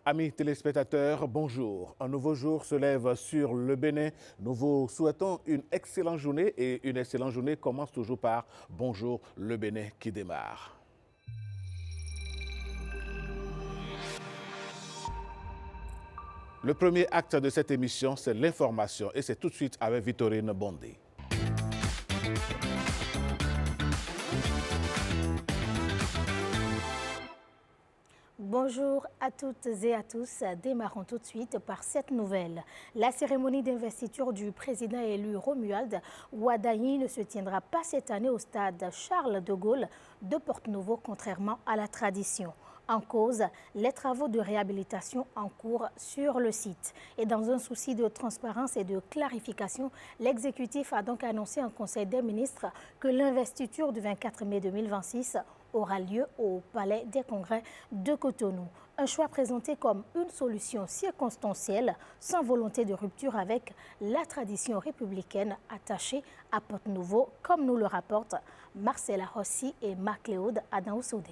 Amis téléspectateurs, bonjour. Un nouveau jour se lève sur le Bénin. Nous vous souhaitons une excellente journée et une excellente journée commence toujours par Bonjour le Bénin qui démarre. Le premier acte de cette émission, c'est l'information et c'est tout de suite avec Victorine Bondé. Bonjour à toutes et à tous. Démarrons tout de suite par cette nouvelle. La cérémonie d'investiture du président élu Romuald Wadayi ne se tiendra pas cette année au stade Charles de Gaulle de Porte-Nouveau, contrairement à la tradition. En cause, les travaux de réhabilitation en cours sur le site. Et dans un souci de transparence et de clarification, l'exécutif a donc annoncé en Conseil des ministres que l'investiture du 24 mai 2026 aura lieu au Palais des Congrès de Cotonou. Un choix présenté comme une solution circonstancielle, sans volonté de rupture avec la tradition républicaine attachée à Porte-Nouveau, comme nous le rapportent Marcela Rossi et Marc-Léode Adamou-Soudé.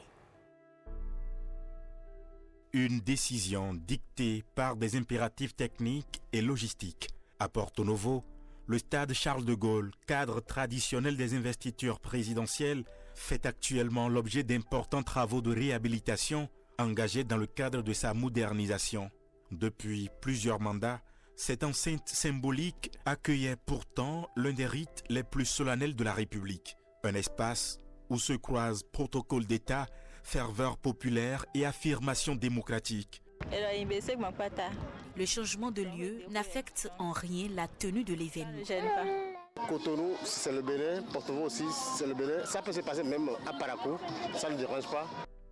Une décision dictée par des impératifs techniques et logistiques. À Porto-Novo, le stade Charles de Gaulle, cadre traditionnel des investitures présidentielles, fait actuellement l'objet d'importants travaux de réhabilitation engagés dans le cadre de sa modernisation. Depuis plusieurs mandats, cette enceinte symbolique accueillait pourtant l'un des rites les plus solennels de la République. Un espace où se croisent protocole d'État, ferveur populaire et affirmation démocratique. Le changement de lieu n'affecte en rien la tenue de l'événement. Cotonou, c'est le Bénin, Porto-Nouveau aussi, c'est le Bénin. Ça peut se passer même à Parakou, ça ne dérange pas.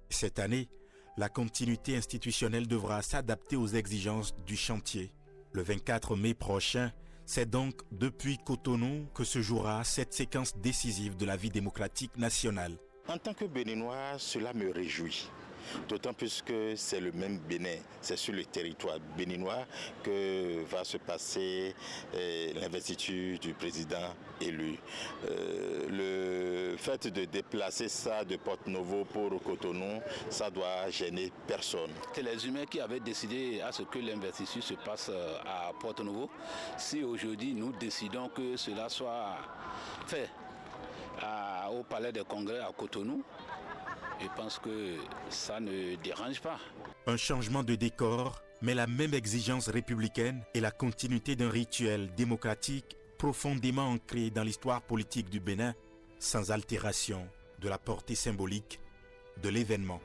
Cette année, la continuité institutionnelle devra s'adapter aux exigences du chantier. Le 24 mai prochain, c'est donc depuis Cotonou que se jouera cette séquence décisive de la vie démocratique nationale. En tant que Béninois, cela me réjouit. D'autant plus que c'est le même Bénin, c'est sur le territoire béninois que va se passer l'investiture du président élu. Le fait de déplacer ça de Porte-Nouveau pour Cotonou, ça doit gêner personne. C'est les humains qui avaient décidé à ce que l'investiture se passe à Porte-Nouveau. Si aujourd'hui nous décidons que cela soit fait au Palais des Congrès à Cotonou, je pense que ça ne dérange pas. Un changement de décor, mais la même exigence républicaine et la continuité d'un rituel démocratique profondément ancré dans l'histoire politique du Bénin, sans altération de la portée symbolique de l'événement.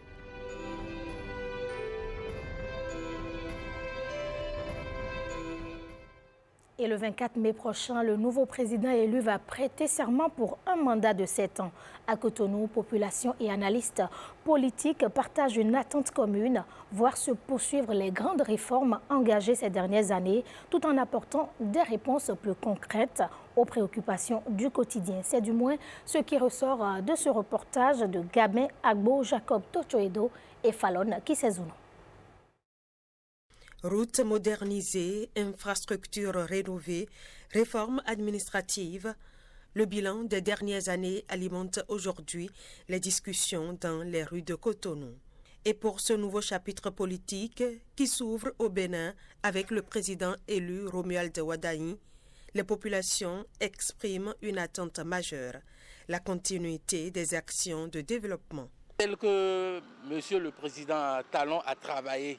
Et le 24 mai prochain, le nouveau président élu va prêter serment pour un mandat de 7 ans. À Cotonou, population et analystes politiques partagent une attente commune, voir se poursuivre les grandes réformes engagées ces dernières années, tout en apportant des réponses plus concrètes aux préoccupations du quotidien. C'est du moins ce qui ressort de ce reportage de Gabin Agbo, Jacob Tochoedo et Fallon Kisezouno. Routes modernisées, infrastructures rénovées, réformes administratives, le bilan des dernières années alimente aujourd'hui les discussions dans les rues de Cotonou. Et pour ce nouveau chapitre politique qui s'ouvre au Bénin avec le président élu Romuald Wadayi, les populations expriment une attente majeure, la continuité des actions de développement. Tel que Monsieur le Président Talon a travaillé,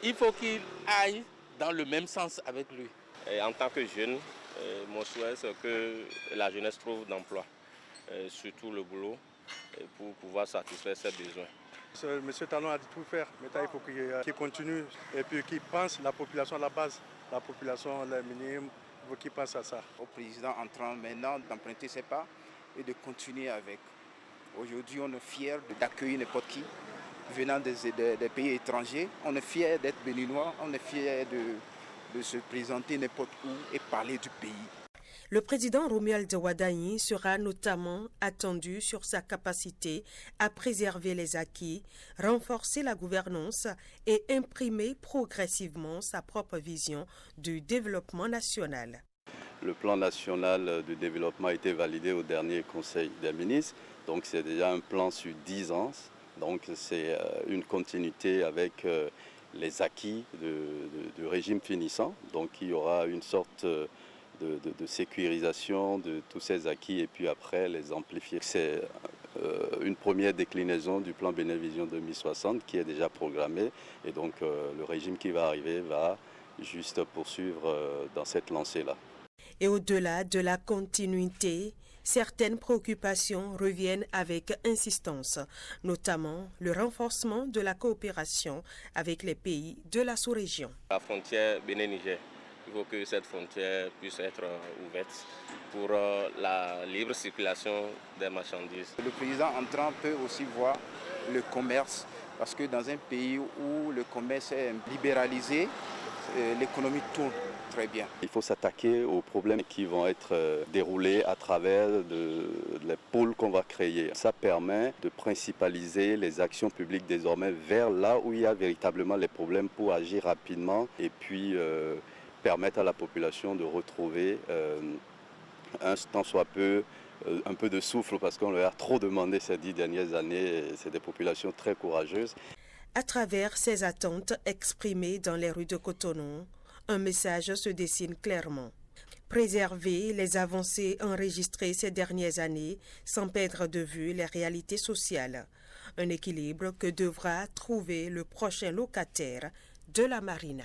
il faut qu'il aille dans le même sens avec lui. Et en tant que jeune, mon souhait c'est que la jeunesse trouve d'emploi, surtout le boulot, pour pouvoir satisfaire ses besoins. Monsieur Talon a dit tout faire, maintenant il faut qu'il continue et puis qu'il pense la population à la base, la population, les minimes, il faut qu'il pense à ça. Au président entrant maintenant d'emprunter ses pas et de continuer avec. Aujourd'hui on est fiers d'accueillir n'importe qui. Venant des pays étrangers, on est fiers d'être béninois, on est fiers de se présenter n'importe où et parler du pays. Le président Romuald Wadayi sera notamment attendu sur sa capacité à préserver les acquis, renforcer la gouvernance et imprimer progressivement sa propre vision du développement national. Le plan national de développement a été validé au dernier Conseil des ministres, donc c'est déjà un plan sur 10 ans. Donc c'est une continuité avec les acquis du régime finissant. Donc il y aura une sorte de sécurisation de tous ces acquis et puis après les amplifier. C'est une première déclinaison du plan Bénévision 2060 qui est déjà programmé et donc le régime qui va arriver va juste poursuivre dans cette lancée-là. Et au-delà de la continuité, certaines préoccupations reviennent avec insistance, notamment le renforcement de la coopération avec les pays de la sous-région. La frontière Bénin-Niger, il faut que cette frontière puisse être ouverte pour la libre circulation des marchandises. Le président entrant peut aussi voir le commerce, parce que dans un pays où le commerce est libéralisé, l'économie tourne très bien. Il faut s'attaquer aux problèmes qui vont être déroulés à travers les pôles qu'on va créer. Ça permet de principaliser les actions publiques désormais vers là où il y a véritablement les problèmes pour agir rapidement et puis permettre à la population de retrouver tant soit peu un peu de souffle parce qu'on leur a trop demandé ces 10 dernières années. C'est des populations très courageuses. À travers ces attentes exprimées dans les rues de Cotonou, un message se dessine clairement. Préserver les avancées enregistrées ces dernières années sans perdre de vue les réalités sociales. Un équilibre que devra trouver le prochain locataire de la Marina.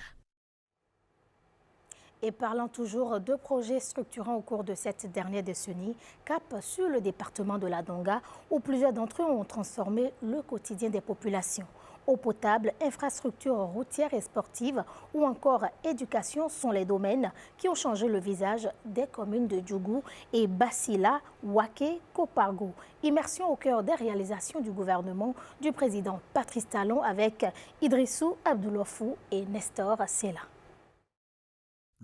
Et parlant toujours de projets structurants au cours de cette dernière décennie, cap sur le département de la Donga, où plusieurs d'entre eux ont transformé le quotidien des populations. Eau potable, infrastructures routières et sportives ou encore éducation sont les domaines qui ont changé le visage des communes de Djougou et Bassila, Waké, Kopargo. Immersion au cœur des réalisations du gouvernement du président Patrice Talon avec Idrissou Abdoulofou et Nestor Sela.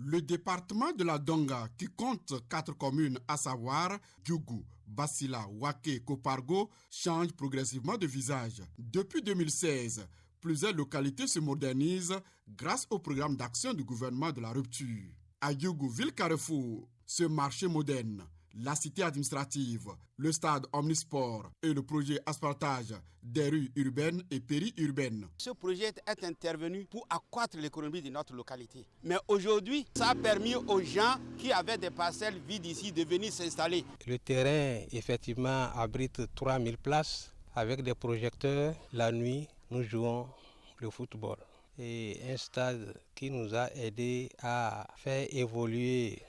Le département de la Donga, qui compte 4 communes, à savoir Djougou, Bassila, Waké, Kopargo, change progressivement de visage. Depuis 2016, plusieurs localités se modernisent grâce au programme d'action du gouvernement de la rupture. À Djougou, ville Carrefour, ce marché moderne, la cité administrative, le stade omnisport et le projet asphaltage des rues urbaines et périurbaines. Ce projet est intervenu pour accroître l'économie de notre localité. Mais aujourd'hui, ça a permis aux gens qui avaient des parcelles vides ici de venir s'installer. Le terrain, effectivement, abrite 3000 places. Avec des projecteurs, la nuit, nous jouons le football. Et un stade qui nous a aidé à faire évoluer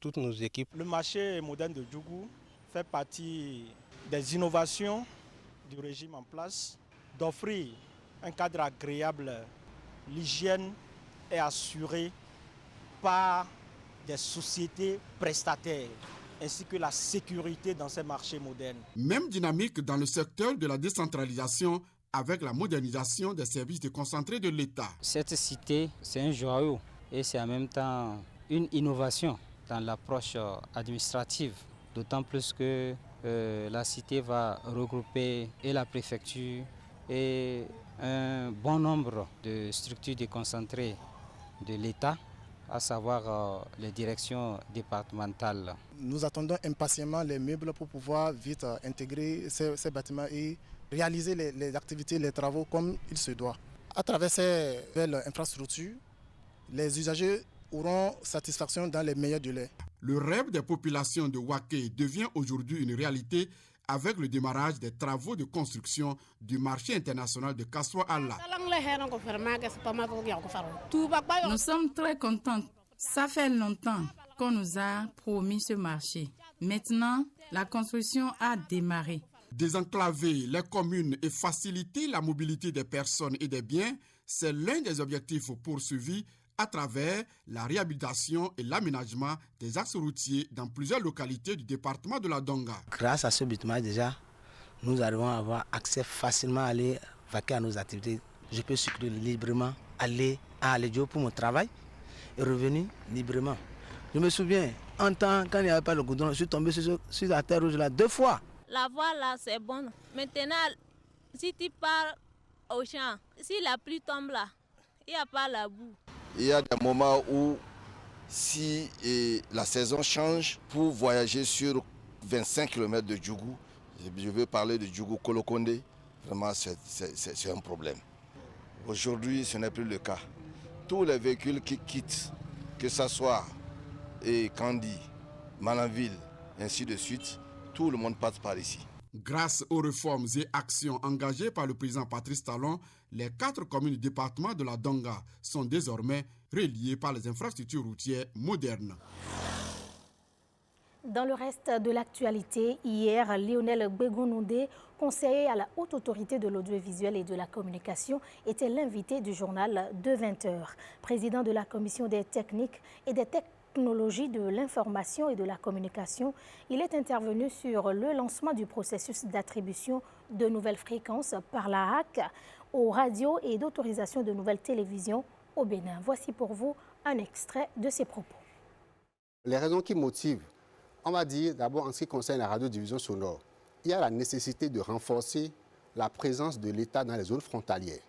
toutes nos équipes. Le marché moderne de Djougou fait partie des innovations du régime en place, d'offrir un cadre agréable. L'hygiène est assurée par des sociétés prestataires, ainsi que la sécurité dans ces marchés modernes. Même dynamique dans le secteur de la décentralisation avec la modernisation des services déconcentrés de l'État. Cette cité, c'est un joyau et c'est en même temps une innovation dans l'approche administrative, d'autant plus que la cité va regrouper et la préfecture et un bon nombre de structures déconcentrées de l'État, à savoir les directions départementales. Nous attendons impatiemment les meubles pour pouvoir vite intégrer ces bâtiments et réaliser les activités, les travaux comme il se doit. À travers ces nouvelles infrastructures, les usagers auront satisfaction dans les meilleurs délais. Le rêve des populations de Waké devient aujourd'hui une réalité avec le démarrage des travaux de construction du marché international de Kassoua-Allah. Nous sommes très contents. Ça fait longtemps qu'on nous a promis ce marché. Maintenant, la construction a démarré. Désenclaver les communes et faciliter la mobilité des personnes et des biens, c'est l'un des objectifs poursuivis à travers la réhabilitation et l'aménagement des axes routiers dans plusieurs localités du département de la Donga. Grâce à ce bitumage déjà, nous arrivons à avoir accès facilement à aller vaquer à nos activités. Je peux circuler librement, aller à Alédio pour mon travail et revenir librement. Je me souviens, en temps, quand il n'y avait pas le goudron, je suis tombé sur la terre rouge là 2 fois. La voie là, c'est bon. Maintenant, si tu pars au champ, si la pluie tombe là, il n'y a pas la boue. Il y a des moments où, si la saison change, pour voyager sur 25 km de Djougou, je veux parler de Djougou-Kolokonde, vraiment c'est un problème. Aujourd'hui, ce n'est plus le cas. Tous les véhicules qui quittent, que ce soit Kandi, Malanville, ainsi de suite, tout le monde passe par ici. Grâce aux réformes et actions engagées par le président Patrice Talon, les 4 communes du département de la Donga sont désormais reliées par les infrastructures routières modernes. Dans le reste de l'actualité, hier, Lionel Gbegounondé, conseiller à la Haute Autorité de l'Audiovisuel et de la Communication, était l'invité du journal de 20h. Président de la Commission des techniques et des technologies de l'information et de la communication, il est intervenu sur le lancement du processus d'attribution de nouvelles fréquences par la HAC aux radios et d'autorisation de nouvelles télévisions au Bénin. Voici pour vous un extrait de ses propos. Les raisons qui motivent, on va dire d'abord en ce qui concerne la radiodiffusion sonore, il y a la nécessité de renforcer la présence de l'État dans les zones frontalières.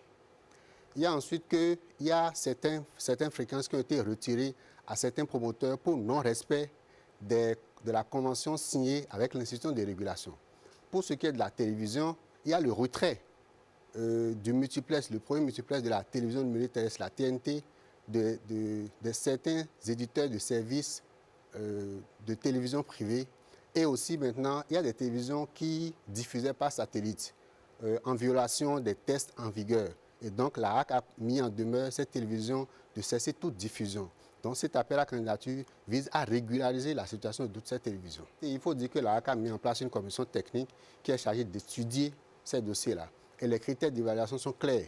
Il y a ensuite qu'il y a certaines fréquences qui ont été retirées à certains promoteurs pour non-respect de la convention signée avec l'institution de régulation. Pour ce qui est de la télévision, il y a le retrait du multiplex, le premier multiplex de la télévision numérique terrestre, la TNT, de certains éditeurs de services de télévision privée. Et aussi maintenant, il y a des télévisions qui diffusaient par satellite en violation des tests en vigueur. Et donc la HAC a mis en demeure cette télévision de cesser toute diffusion. Donc cet appel à candidature vise à régulariser la situation de toute cette télévision. Et il faut dire que la HAC a mis en place une commission technique qui est chargée d'étudier ces dossiers-là. Et les critères d'évaluation sont clairs.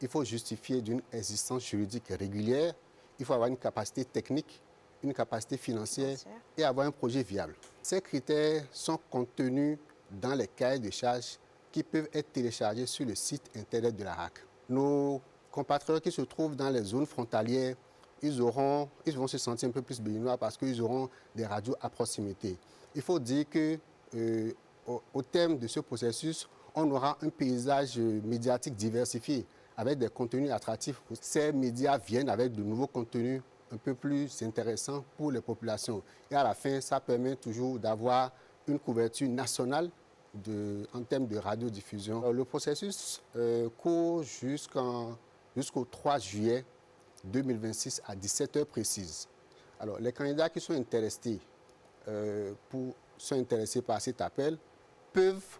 Il faut justifier d'une existence juridique régulière, il faut avoir une capacité technique, une capacité financière et avoir un projet viable. Ces critères sont contenus dans les cahiers de charges qui peuvent être téléchargés sur le site internet de la HAC. Nos compatriotes qui se trouvent dans les zones frontalières, ils vont se sentir un peu plus béninois parce qu'ils auront des radios à proximité. Il faut dire qu'au terme de ce processus, on aura un paysage médiatique diversifié avec des contenus attractifs. Ces médias viennent avec de nouveaux contenus un peu plus intéressants pour les populations. Et à la fin, ça permet toujours d'avoir une couverture nationale en termes de radiodiffusion. Le processus court jusqu'au 3 juillet 2026 à 17h précises. Alors, les candidats qui sont intéressés par cet appel peuvent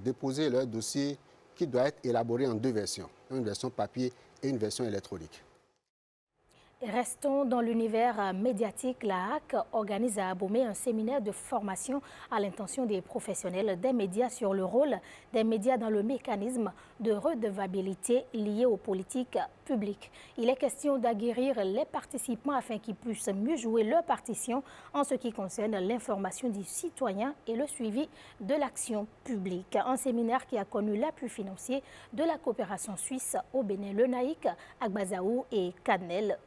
déposer leur dossier qui doit être élaboré en 2 versions, une version papier et une version électronique. Restons dans l'univers médiatique. La HAC organise à Abomey un séminaire de formation à l'intention des professionnels des médias sur le rôle des médias dans le mécanisme de redevabilité lié aux politiques publiques. Il est question d'aguerrir les participants afin qu'ils puissent mieux jouer leur partition en ce qui concerne l'information du citoyen et le suivi de l'action publique. Un séminaire qui a connu l'appui financier de la coopération suisse au Bénin, le Naïc, Agbazaou et Canel.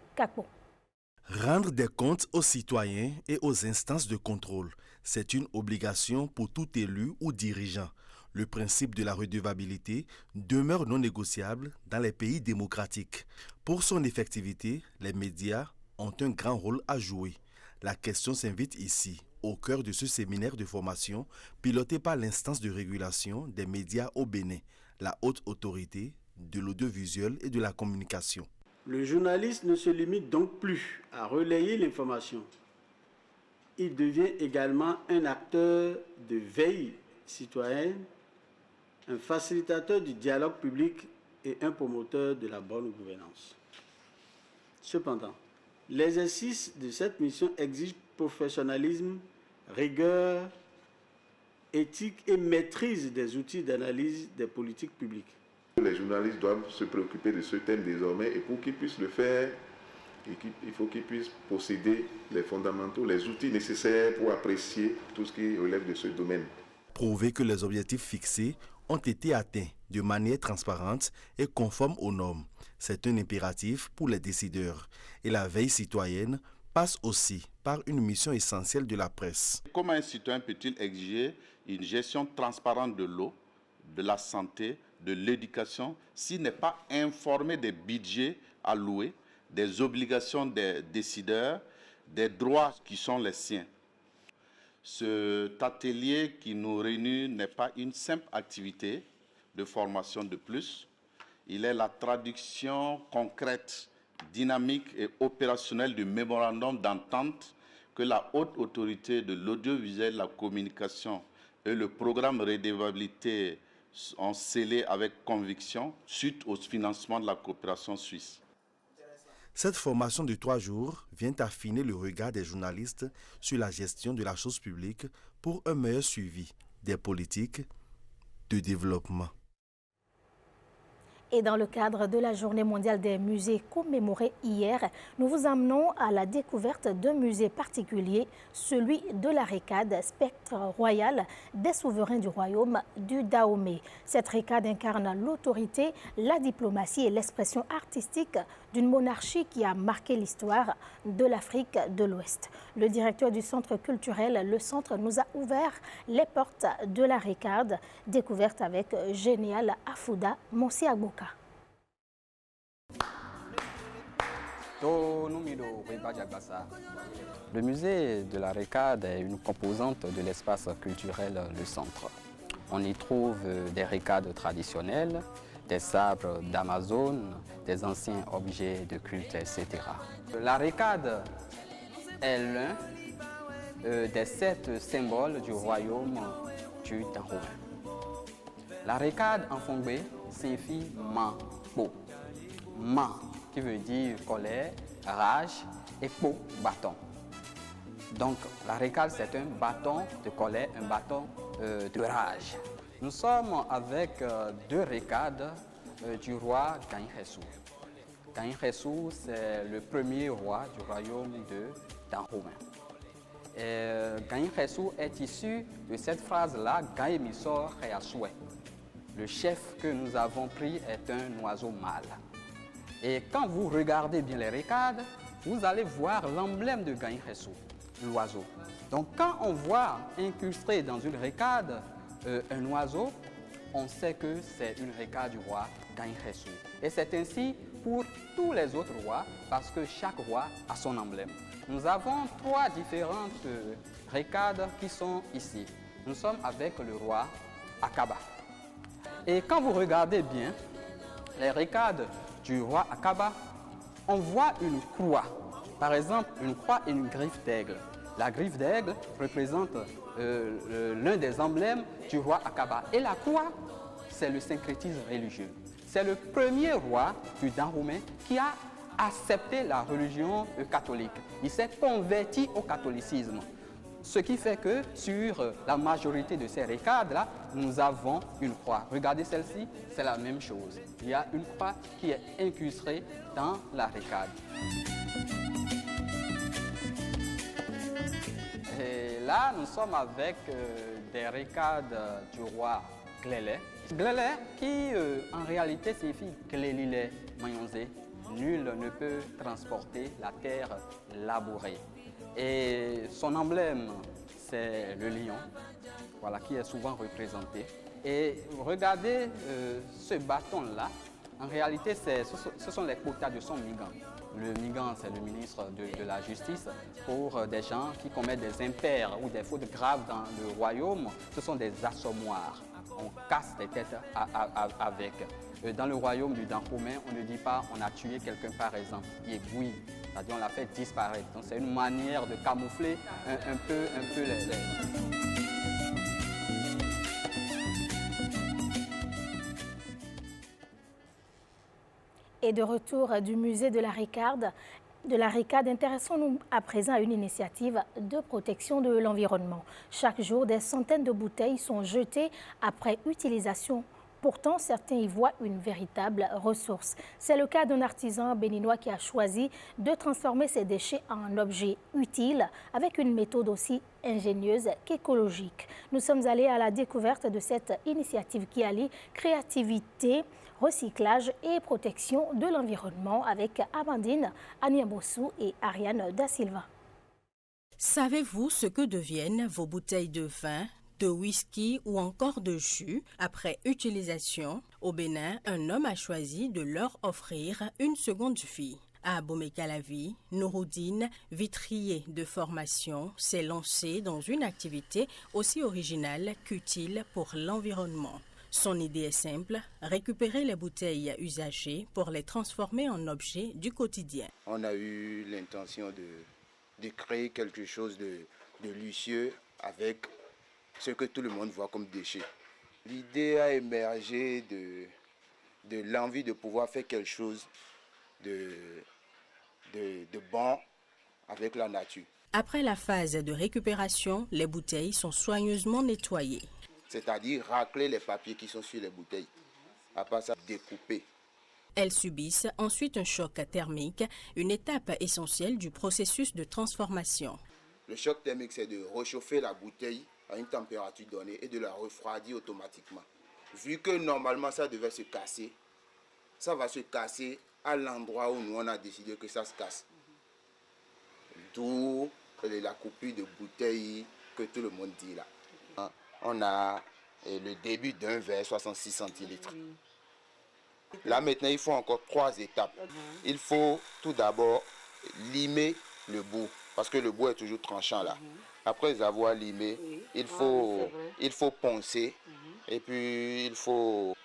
Rendre des comptes aux citoyens et aux instances de contrôle, c'est une obligation pour tout élu ou dirigeant. Le principe de la redevabilité demeure non négociable dans les pays démocratiques. Pour son effectivité, les médias ont un grand rôle à jouer. La question s'invite ici, au cœur de ce séminaire de formation piloté par l'instance de régulation des médias au Bénin, la haute autorité de l'audiovisuel et de la communication. Le journaliste ne se limite donc plus à relayer l'information. Il devient également un acteur de veille citoyenne, un facilitateur du dialogue public et un promoteur de la bonne gouvernance. Cependant, l'exercice de cette mission exige professionnalisme, rigueur, éthique et maîtrise des outils d'analyse des politiques publiques. Les journalistes doivent se préoccuper de ce thème désormais et pour qu'ils puissent le faire, il faut qu'ils puissent posséder les fondamentaux, les outils nécessaires pour apprécier tout ce qui relève de ce domaine. Prouver que les objectifs fixés ont été atteints de manière transparente et conforme aux normes. C'est un impératif pour les décideurs. Et la veille citoyenne passe aussi par une mission essentielle de la presse. Comment un citoyen peut-il exiger une gestion transparente de l'eau, de la santé, de l'éducation, s'il n'est pas informé des budgets alloués, des obligations des décideurs, des droits qui sont les siens? Cet atelier qui nous réunit n'est pas une simple activité, de formation de plus. Il est la traduction concrète, dynamique et opérationnelle du mémorandum d'entente que la haute autorité de l'audiovisuel, la communication et le programme redevabilité ont scellé avec conviction suite au financement de la coopération suisse. Cette formation de 3 jours vient affiner le regard des journalistes sur la gestion de la chose publique pour un meilleur suivi des politiques de développement. Et dans le cadre de la Journée mondiale des musées commémorée hier, nous vous emmenons à la découverte d'un musée particulier, celui de la Récade, spectre royal des souverains du royaume du Dahomey. Cette Récade incarne l'autorité, la diplomatie et l'expression artistique d'une monarchie qui a marqué l'histoire de l'Afrique de l'Ouest. Le directeur du centre culturel, le centre nous a ouvert les portes de la Récade, découverte avec Génial Afouda Monsi Agboka. Le musée de la Récade est une composante de l'espace culturel Le Centre. On y trouve des récades traditionnelles, des sabres d'Amazone, des anciens objets de culte, etc. La Récade est l'un des 7 symboles du royaume du Dahomey. La Récade en fongbe signifie ma-po. Ma qui veut dire colère, rage et po, bâton. Donc la Récade c'est un bâton de colère, un bâton de rage. Nous sommes avec 2 récades du roi Gaïnkhessou. Gaïnkhessou c'est le premier roi du royaume de Dahomey. Gaïnkhessou est issu de cette phrase-là, Gaïmisor Khayasoué. Le chef que nous avons pris est un oiseau mâle. Et quand vous regardez bien les récades, vous allez voir l'emblème de Gaïnkhessou, l'oiseau. Donc quand on voit incrusté dans une récade un oiseau, on sait que c'est une récade du roi Gaïnkhessou. Et c'est ainsi pour tous les autres rois, parce que chaque roi a son emblème. Nous avons 3 différentes récades qui sont ici. Nous sommes avec le roi Akaba. Et quand vous regardez bien les récades du roi Akaba, on voit une croix. Par exemple, une croix et une griffe d'aigle. La griffe d'aigle représente l'un des emblèmes du roi Akaba. Et la croix, c'est le syncrétisme religieux. C'est le premier roi du Dahomey qui a accepté la religion catholique. Il s'est converti au catholicisme. Ce qui fait que sur la majorité de ces récades-là, nous avons une croix. Regardez celle-ci, c'est la même chose. Il y a une croix qui est incrustée dans la récade. Et là, nous sommes avec des récades du roi Glélé. Glélé qui en réalité signifie Glélilé Mayonzé. Nul ne peut transporter la terre labourée. Et son emblème, c'est le lion, voilà, qui est souvent représenté. Et regardez ce bâton-là, en réalité, ce sont les quotas de son migan. Le migan, c'est le ministre de la Justice. Pour des gens qui commettent des impairs ou des fautes graves dans le royaume, ce sont des assommoirs. On casse les têtes avec. Dans le royaume du Dahomey, on ne dit pas on a tué quelqu'un par exemple, il est bouilli, c'est-à-dire on l'a fait disparaître. Donc c'est une manière de camoufler un peu les... Et de retour du musée de la Récade, intéressons-nous à présent à une initiative de protection de l'environnement. Chaque jour, des centaines de bouteilles sont jetées après utilisation. Pourtant, certains y voient une véritable ressource. C'est le cas d'un artisan béninois qui a choisi de transformer ses déchets en objets utiles avec une méthode aussi ingénieuse qu'écologique. Nous sommes allés à la découverte de cette initiative qui allie créativité, recyclage et protection de l'environnement avec Amandine Aniabossou et Ariane Da Silva. Savez-vous ce que deviennent vos bouteilles de vin, de whisky ou encore de jus après utilisation? Au Bénin, un homme a choisi de leur offrir une seconde vie. À Bomey-Calavi, Nouroudine, vitrier de formation, s'est lancé dans une activité aussi originale qu'utile pour l'environnement. Son idée est simple, récupérer les bouteilles usagées pour les transformer en objets du quotidien. On a eu l'intention de créer quelque chose de luxueux avec ce que tout le monde voit comme déchets. L'idée a émergé de l'envie de pouvoir faire quelque chose de bon avec la nature. Après la phase de récupération, les bouteilles sont soigneusement nettoyées. C'est-à-dire racler les papiers qui sont sur les bouteilles. Après ça, découper. Elles subissent ensuite un choc thermique, une étape essentielle du processus de transformation. Le choc thermique, c'est de réchauffer la bouteille à une température donnée et de la refroidir automatiquement. Vu que normalement ça devait se casser, ça va se casser à l'endroit où nous on a décidé que ça se casse. D'où la coupure de bouteilles que tout le monde dit là. On a le début d'un verre 66 centilitres. Là maintenant il faut encore 3 étapes. Il faut tout d'abord limer le bout, parce que le bout est toujours tranchant là. Après avoir limé, il faut poncer et puis il faut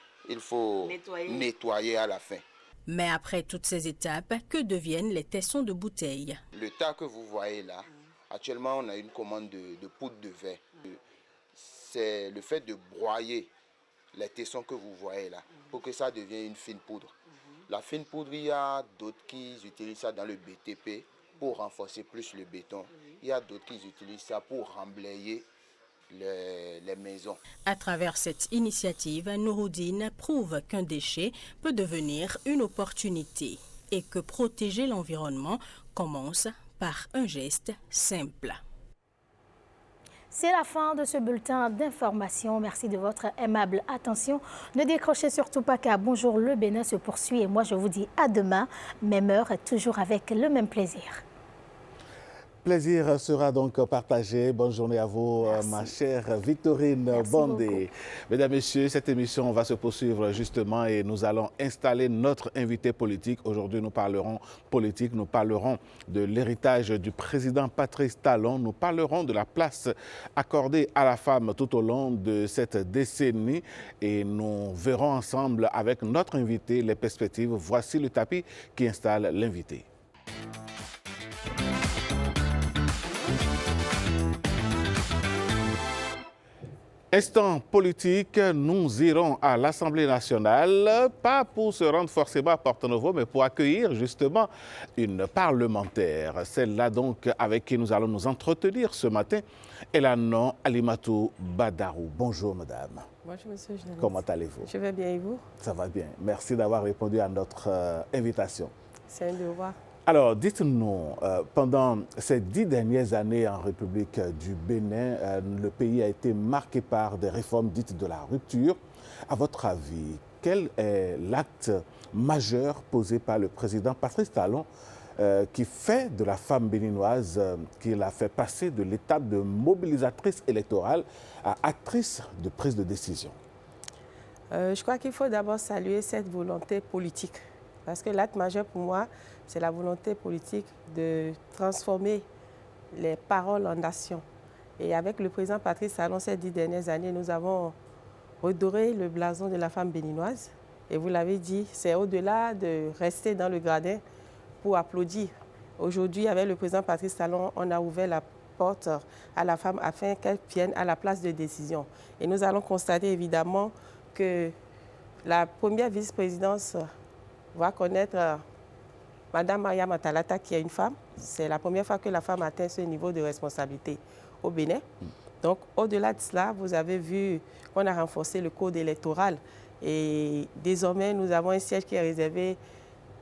nettoyer à la fin. Mais après toutes ces étapes, que deviennent les tessons de bouteilles? Le tas que vous voyez là, actuellement on a une commande de poudre de verre. C'est le fait de broyer les tessons que vous voyez là pour que ça devienne une fine poudre. La fine poudre, il y a d'autres qui utilisent ça dans le BTP pour renforcer plus le béton. Il y a d'autres qui utilisent ça pour remblayer les maisons. À travers cette initiative, Nouroudine prouve qu'un déchet peut devenir une opportunité et que protéger l'environnement commence par un geste simple. C'est la fin de ce bulletin d'information. Merci de votre aimable attention. Ne décrochez surtout pas car Bonjour le Bénin se poursuit et moi je vous dis à demain, même heure, toujours avec le même plaisir. Plaisir sera donc partagé. Bonne journée à vous, ma chère Victorine Bondé. Mesdames, Messieurs, cette émission va se poursuivre justement et nous allons installer notre invité politique. Aujourd'hui, nous parlerons politique, nous parlerons de l'héritage du président Patrice Talon, nous parlerons de la place accordée à la femme tout au long de cette décennie et nous verrons ensemble avec notre invité les perspectives. Voici le tapis qui installe l'invité. Instant politique, nous irons à l'Assemblée nationale, pas pour se rendre forcément à Porto-Novo, mais pour accueillir justement une parlementaire. Celle-là donc avec qui nous allons nous entretenir ce matin est la nom Alimatou Badarou. Bonjour madame. Bonjour monsieur journaliste. Comment allez-vous? Je vais bien et vous? Ça va bien. Merci d'avoir répondu à notre invitation. C'est un devoir. Alors, dites-nous, pendant ces 10 dernières années en République du Bénin, le pays a été marqué par des réformes dites de la rupture. À votre avis, quel est l'acte majeur posé par le président Patrice Talon qui fait de la femme béninoise, qui l'a fait passer de l'étape de mobilisatrice électorale à actrice de prise de décision? Je crois qu'il faut d'abord saluer cette volonté politique. Parce que l'acte majeur pour moi, c'est la volonté politique de transformer les paroles en actions. Et avec le président Patrice Talon, ces 10 dernières années, nous avons redoré le blason de la femme béninoise. Et vous l'avez dit, c'est au-delà de rester dans le gradin pour applaudir. Aujourd'hui, avec le président Patrice Talon, on a ouvert la porte à la femme afin qu'elle vienne à la place de décision. Et nous allons constater évidemment que la première vice-présidence va connaître Mme Maria Matalata, qui est une femme. C'est la première fois que la femme atteint ce niveau de responsabilité au Bénin. Donc, au-delà de cela, vous avez vu qu'on a renforcé le code électoral. Et désormais, nous avons un siège qui est réservé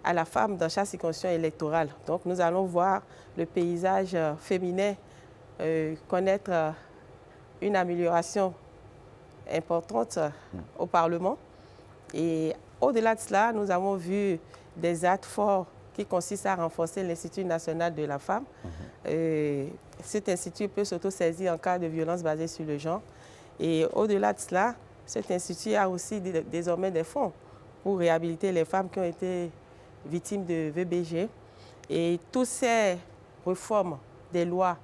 à la femme dans chaque circonscription électorale. Donc, nous allons voir le paysage féminin connaître une amélioration importante au Parlement. Et au-delà de cela, nous avons vu des actes forts qui consistent à renforcer l'Institut national de la femme. Cet institut peut s'auto-saisir en cas de violence basée sur le genre. Et au-delà de cela, cet institut a aussi désormais des fonds pour réhabiliter les femmes qui ont été victimes de VBG. Et toutes ces réformes des lois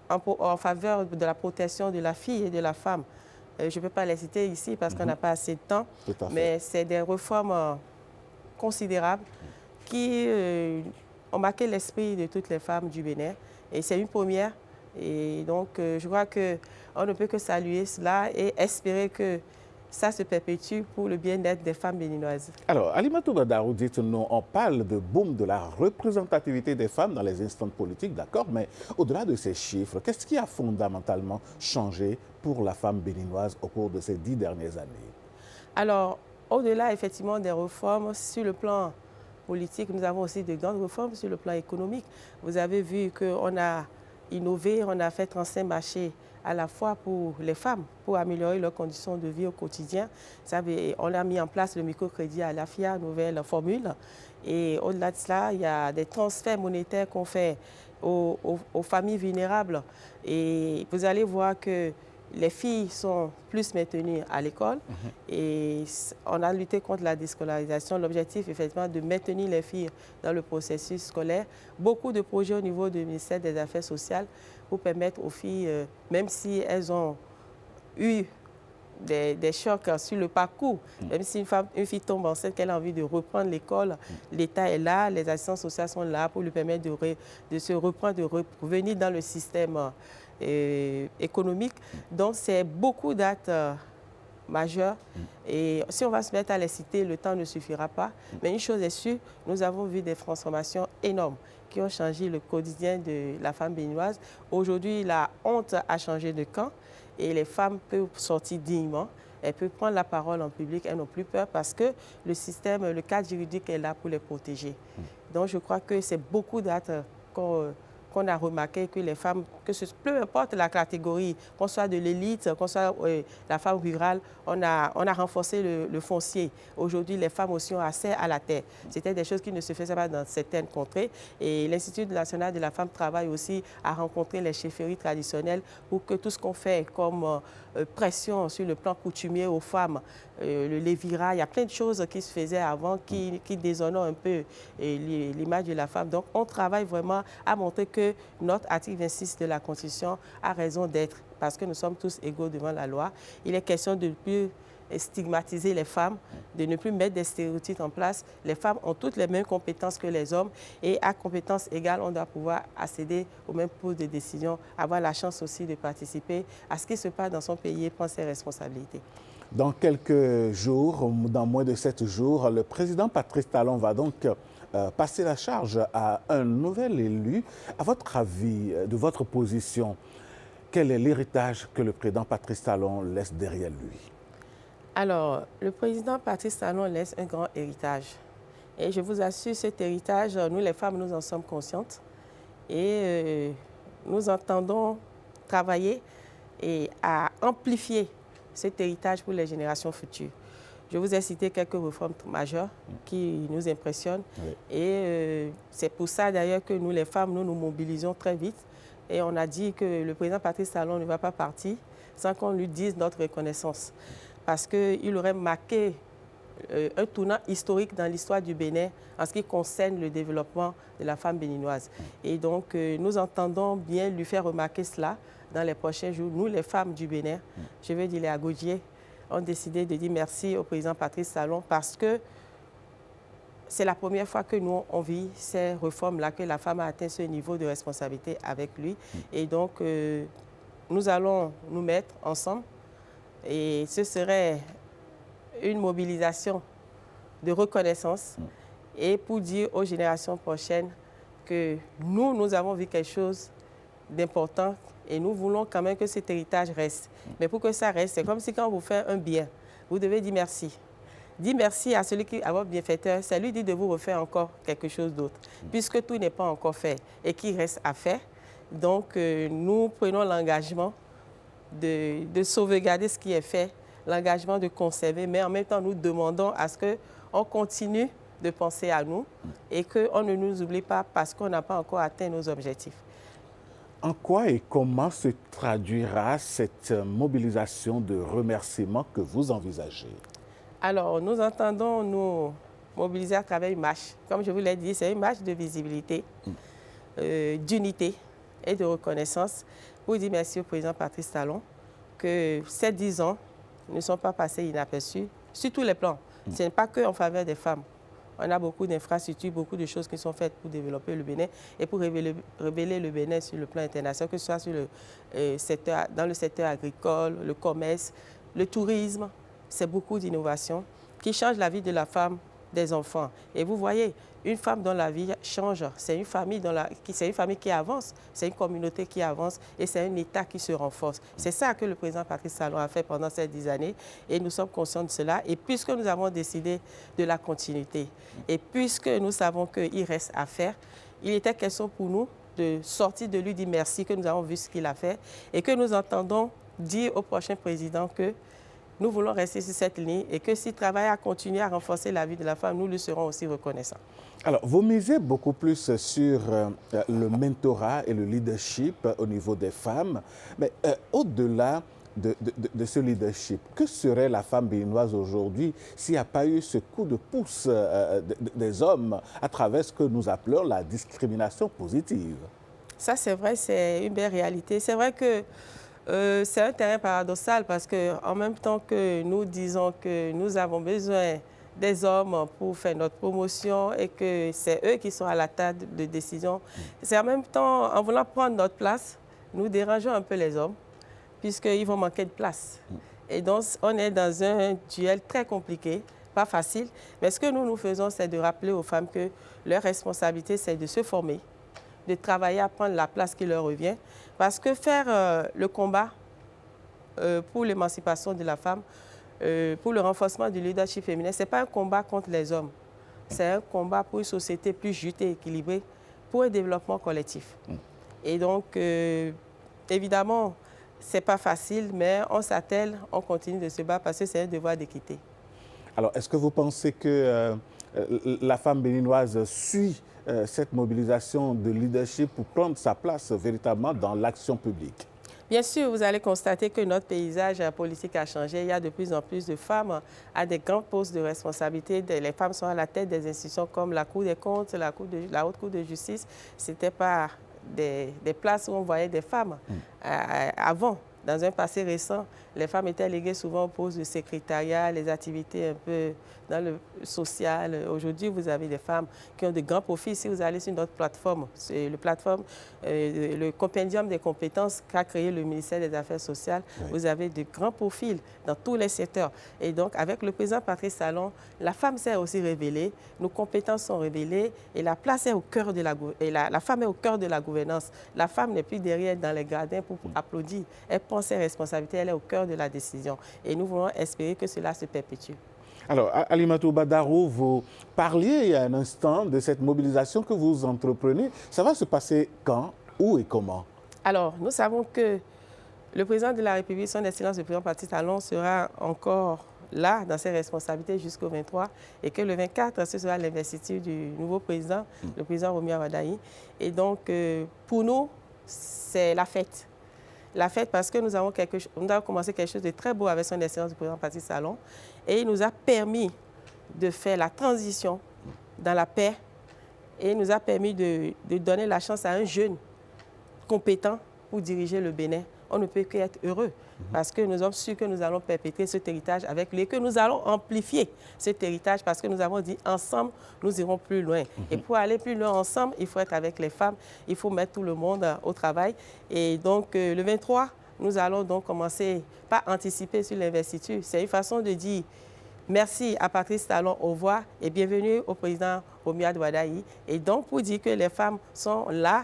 en faveur de la protection de la fille et de la femme Je ne peux pas les citer ici parce qu'on n'a pas assez de temps, mais c'est des réformes considérables qui ont marqué l'esprit de toutes les femmes du Bénin. Et c'est une première. Et donc, je crois qu'on ne peut que saluer cela et espérer que ça se perpétue pour le bien-être des femmes béninoises. Alors, Alimatou Badarou, dites-nous, on parle de boom de la représentativité des femmes dans les instances politiques, d'accord, mais au-delà de ces chiffres, qu'est-ce qui a fondamentalement changé pour la femme béninoise au cours de ces 10 dernières années? Alors, au-delà effectivement des réformes sur le plan politique, nous avons aussi de grandes réformes sur le plan économique. Vous avez vu qu'on a innové, on a fait 35 marchés à la fois pour les femmes, pour améliorer leurs conditions de vie au quotidien. On a mis en place le microcrédit à la FIA, nouvelle formule. Et au-delà de cela, il y a des transferts monétaires qu'on fait aux familles vulnérables. Et vous allez voir que les filles sont plus maintenues à l'école et on a lutté contre la déscolarisation. L'objectif, effectivement, de maintenir les filles dans le processus scolaire. Beaucoup de projets au niveau du ministère des Affaires sociales pour permettre aux filles, même si elles ont eu des chocs sur le parcours, même si une fille tombe enceinte, qu'elle a envie de reprendre l'école, l'État est là, les assistants sociaux sont là pour lui permettre de se reprendre, de revenir dans le système économique. Donc, c'est beaucoup d'actes majeurs. Et si on va se mettre à les citer, le temps ne suffira pas. Mais une chose est sûre, nous avons vu des transformations énormes qui ont changé le quotidien de la femme béninoise. Aujourd'hui, la honte a changé de camp et les femmes peuvent sortir dignement. Elles peuvent prendre la parole en public, elles n'ont plus peur parce que le système, le cadre juridique est là pour les protéger. Donc, je crois que c'est beaucoup d'actes qu'on a remarqué que les femmes, peu importe la catégorie, qu'on soit de l'élite, qu'on soit la femme rurale, on a renforcé le foncier. Aujourd'hui, les femmes aussi ont accès à la terre. C'était des choses qui ne se faisaient pas dans certaines contrées. Et l'Institut national de la femme travaille aussi à rencontrer les chefferies traditionnelles pour que tout ce qu'on fait comme pression sur le plan coutumier aux femmes, le lévira, il y a plein de choses qui se faisaient avant qui déshonorent un peu l'image de la femme. Donc, on travaille vraiment à montrer que notre article 26 de la Constitution a raison d'être parce que nous sommes tous égaux devant la loi. Il est question de ne plus stigmatiser les femmes, de ne plus mettre des stéréotypes en place. Les femmes ont toutes les mêmes compétences que les hommes et à compétences égales, on doit pouvoir accéder aux mêmes postes de décision, avoir la chance aussi de participer à ce qui se passe dans son pays et prendre ses responsabilités. Dans quelques jours, dans moins de 7 jours, le président Patrice Talon va donc passer la charge à un nouvel élu. À votre avis, de votre position, quel est l'héritage que le président Patrice Talon laisse derrière lui? Alors, le président Patrice Talon laisse un grand héritage. Et je vous assure, cet héritage, nous les femmes, nous en sommes conscientes. Et nous entendons travailler et à amplifier cet héritage pour les générations futures. Je vous ai cité quelques réformes majeures qui nous impressionnent. Oui. Et c'est pour ça d'ailleurs que nous, les femmes, nous mobilisons très vite. Et on a dit que le président Patrice Talon ne va pas partir sans qu'on lui dise notre reconnaissance. Parce qu'il aurait marqué un tournant historique dans l'histoire du Bénin en ce qui concerne le développement de la femme béninoise. Et donc, nous entendons bien lui faire remarquer cela dans les prochains jours. Nous, les femmes du Bénin, je veux dire les Agodiers, ont décidé de dire merci au président Patrice Talon parce que c'est la première fois que nous, on vit ces réformes-là, que la femme a atteint ce niveau de responsabilité avec lui. Et donc, nous allons nous mettre ensemble et ce serait une mobilisation de reconnaissance et pour dire aux générations prochaines que nous avons vu quelque chose d'important et nous voulons quand même que cet héritage reste. Mais pour que ça reste, c'est comme si quand vous faites un bien, vous devez dire merci. Dis merci à celui qui a votre bienfaiteur, ça lui dit de vous refaire encore quelque chose d'autre, puisque tout n'est pas encore fait et qu'il reste à faire. Donc, nous prenons l'engagement de sauvegarder ce qui est fait, l'engagement de conserver, mais en même temps, nous demandons à ce qu'on continue de penser à nous et qu'on ne nous oublie pas parce qu'on n'a pas encore atteint nos objectifs. En quoi et comment se traduira cette mobilisation de remerciements que vous envisagez? Alors, nous entendons nous mobiliser à travers une marche. Comme je vous l'ai dit, c'est une marche de visibilité, d'unité et de reconnaissance pour dire merci au président Patrice Talon que ces 10 ans ne sont pas passés inaperçus sur tous les plans. Ce n'est pas que en faveur des femmes. On a beaucoup d'infrastructures, beaucoup de choses qui sont faites pour développer le Bénin et pour révéler le Bénin sur le plan international, que ce soit sur dans le secteur agricole, le commerce, le tourisme. C'est beaucoup d'innovations qui changent la vie de la femme, des enfants. Et vous voyez, une femme dont la vie change, c'est une famille qui avance, c'est une communauté qui avance et c'est un État qui se renforce. C'est ça que le président Patrice Talon a fait pendant ces 10 années et nous sommes conscients de cela. Et puisque nous avons décidé de la continuité et puisque nous savons qu'il reste à faire, il était question pour nous de sortir de lui, dire merci, que nous avons vu ce qu'il a fait et que nous entendons dire au prochain président que nous voulons rester sur cette ligne et que s'il travaille à continuer à renforcer la vie de la femme, nous lui serons aussi reconnaissants. Alors, vous misez beaucoup plus sur le mentorat et le leadership au niveau des femmes, mais au-delà de ce leadership, que serait la femme béninoise aujourd'hui s'il n'y a pas eu ce coup de pouce des hommes à travers ce que nous appelons la discrimination positive? Ça, c'est vrai, c'est une belle réalité. C'est vrai que c'est un terrain paradoxal parce qu'en même temps que nous disons que nous avons besoin des hommes pour faire notre promotion et que c'est eux qui sont à la table de décision, c'est en même temps, en voulant prendre notre place, nous dérangeons un peu les hommes puisqu'ils vont manquer de place. Et donc, on est dans un duel très compliqué, pas facile, mais ce que nous faisons, c'est de rappeler aux femmes que leur responsabilité, c'est de se former, de travailler à prendre la place qui leur revient. Parce que faire le combat pour l'émancipation de la femme, pour le renforcement du leadership féminin, ce n'est pas un combat contre les hommes. C'est un combat pour une société plus juste et équilibrée, pour un développement collectif. Et donc, évidemment, ce n'est pas facile, mais on s'attelle, on continue de se battre parce que c'est un devoir d'équité. Alors, est-ce que vous pensez que la femme béninoise suit cette mobilisation de leadership pour prendre sa place véritablement dans l'action publique? Bien sûr, vous allez constater que notre paysage politique a changé. Il y a de plus en plus de femmes à des grands postes de responsabilité. Les femmes sont à la tête des institutions comme la Cour des comptes, la Haute Cour de justice. Ce n'était pas des places où on voyait des femmes avant. Dans un passé récent, les femmes étaient léguées souvent au poste de secrétariat, les activités un peu dans le social. Aujourd'hui, vous avez des femmes qui ont de grands profils. Si vous allez sur notre plateforme, c'est le compendium des compétences qu'a créé le ministère des Affaires sociales, vous avez de grands profils dans tous les secteurs. Et donc, avec le président Patrice Talon, la femme s'est aussi révélée, nos compétences sont révélées et la place est au cœur de la femme est au cœur de la gouvernance. La femme n'est plus derrière dans les gradins pour applaudir. Elle prend ses responsabilités, elle est au cœur de la décision. Et nous voulons espérer que cela se perpétue. Alors, Alimatou Badarou, vous parliez il y a un instant de cette mobilisation que vous entreprenez. Ça va se passer quand, où et comment? Alors, nous savons que le président de la République, son Excellence le président Patrice Talon, sera encore là dans ses responsabilités jusqu'au 23 et que le 24, ce sera l'investiture du nouveau président, le président Romuald Wadayi. Et donc, pour nous, c'est la fête. La fête parce que nous avons commencé quelque chose de très beau avec son Excellence du président Patrice Talon et il nous a permis de faire la transition dans la paix et il nous a permis de donner la chance à un jeune compétent pour diriger le Bénin. On ne peut qu'être heureux parce que nous sommes sûrs que nous allons perpétrer cet héritage avec lui et que nous allons amplifier cet héritage parce que nous avons dit ensemble, nous irons plus loin. Et pour aller plus loin ensemble, il faut être avec les femmes, il faut mettre tout le monde au travail. Et donc, le 23, nous allons donc commencer par anticiper sur l'investiture. C'est une façon de dire merci à Patrice Talon, au revoir et bienvenue au président Romuald Wadayi. Et donc, pour dire que les femmes sont là,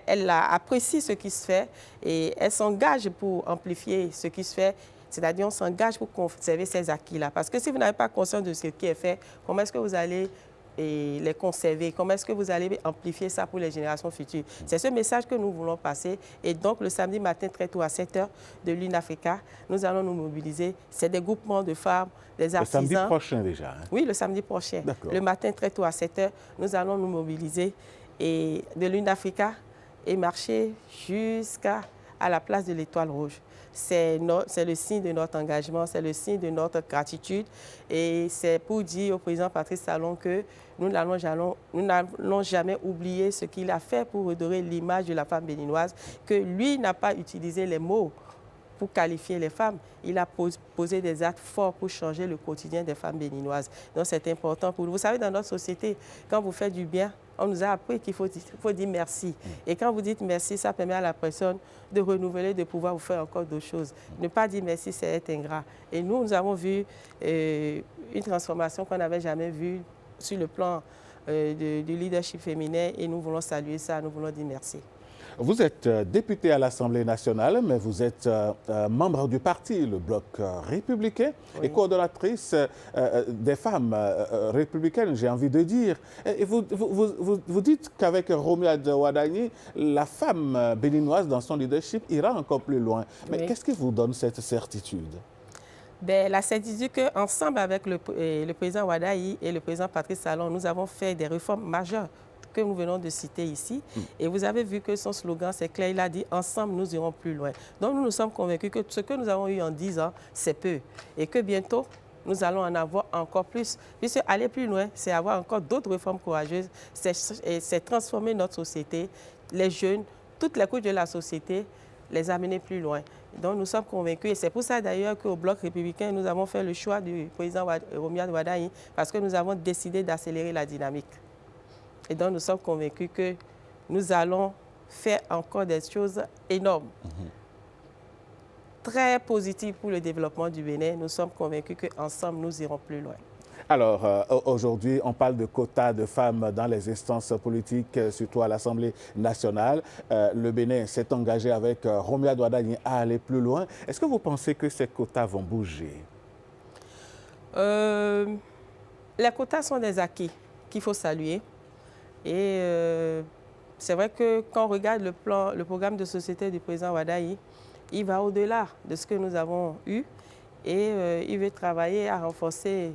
elle apprécie ce qui se fait et elle s'engage pour amplifier ce qui se fait, c'est-à-dire on s'engage pour conserver ces acquis-là. Parce que si vous n'avez pas conscience de ce qui est fait, comment est-ce que vous allez les conserver? Comment est-ce que vous allez amplifier ça pour les générations futures? C'est ce message que nous voulons passer. Et donc, le samedi matin, très tôt à 7h de l'UNAFRICA, nous allons nous mobiliser. C'est des groupements de femmes, des artisans. Le samedi prochain déjà, hein? Oui, le samedi prochain. Le matin, très tôt à 7h, nous allons nous mobiliser et de l'UNAFRICA et marcher jusqu'à la place de l'Étoile Rouge. C'est le signe de notre engagement, c'est le signe de notre gratitude et c'est pour dire au président Patrice Talon que nous n'allons jamais oublier ce qu'il a fait pour redorer l'image de la femme béninoise, que lui n'a pas utilisé les mots pour qualifier les femmes. Il a posé des actes forts pour changer le quotidien des femmes béninoises. Donc c'est important pour nous. Vous savez, dans notre société, quand vous faites du bien, on nous a appris qu'il faut dire merci. Et quand vous dites merci, ça permet à la personne de renouveler, de pouvoir vous faire encore d'autres choses. Ne pas dire merci, c'est être ingrat. Et nous avons vu une transformation qu'on n'avait jamais vue sur le plan du leadership féminin et nous voulons saluer ça, nous voulons dire merci. Vous êtes député à l'Assemblée nationale, mais vous êtes membre du parti, le Bloc républicain, et coordonnatrice des femmes républicaines, j'ai envie de dire. Et vous dites qu'avec Romuald Wadagni, la femme béninoise dans son leadership ira encore plus loin. Mais qu'est-ce qui vous donne cette certitude? La certitude qu'ensemble avec le président Wadagni et le président Patrice Talon, nous avons fait des réformes majeures que nous venons de citer ici. Et vous avez vu que son slogan, c'est clair, il a dit « Ensemble, nous irons plus loin ». Donc, nous sommes convaincus que ce que nous avons eu en 10 ans, c'est peu. Et que bientôt, nous allons en avoir encore plus. Puisque aller plus loin, c'est avoir encore d'autres réformes courageuses, c'est transformer notre société, les jeunes, toutes les couches de la société, les amener plus loin. Donc, nous sommes convaincus. Et c'est pour ça, d'ailleurs, qu'au Bloc républicain, nous avons fait le choix du président Romuald Wadagni, parce que nous avons décidé d'accélérer la dynamique. Et donc, nous sommes convaincus que nous allons faire encore des choses énormes, très positives pour le développement du Bénin. Nous sommes convaincus qu'ensemble, nous irons plus loin. Alors, aujourd'hui, on parle de quotas de femmes dans les instances politiques, surtout à l'Assemblée nationale. Le Bénin s'est engagé avec Romuald Wadagni à aller plus loin. Est-ce que vous pensez que ces quotas vont bouger? Les quotas sont des acquis qu'il faut saluer. Et c'est vrai que quand on regarde le programme de société du président Wadagni, il va au-delà de ce que nous avons eu et il veut travailler à renforcer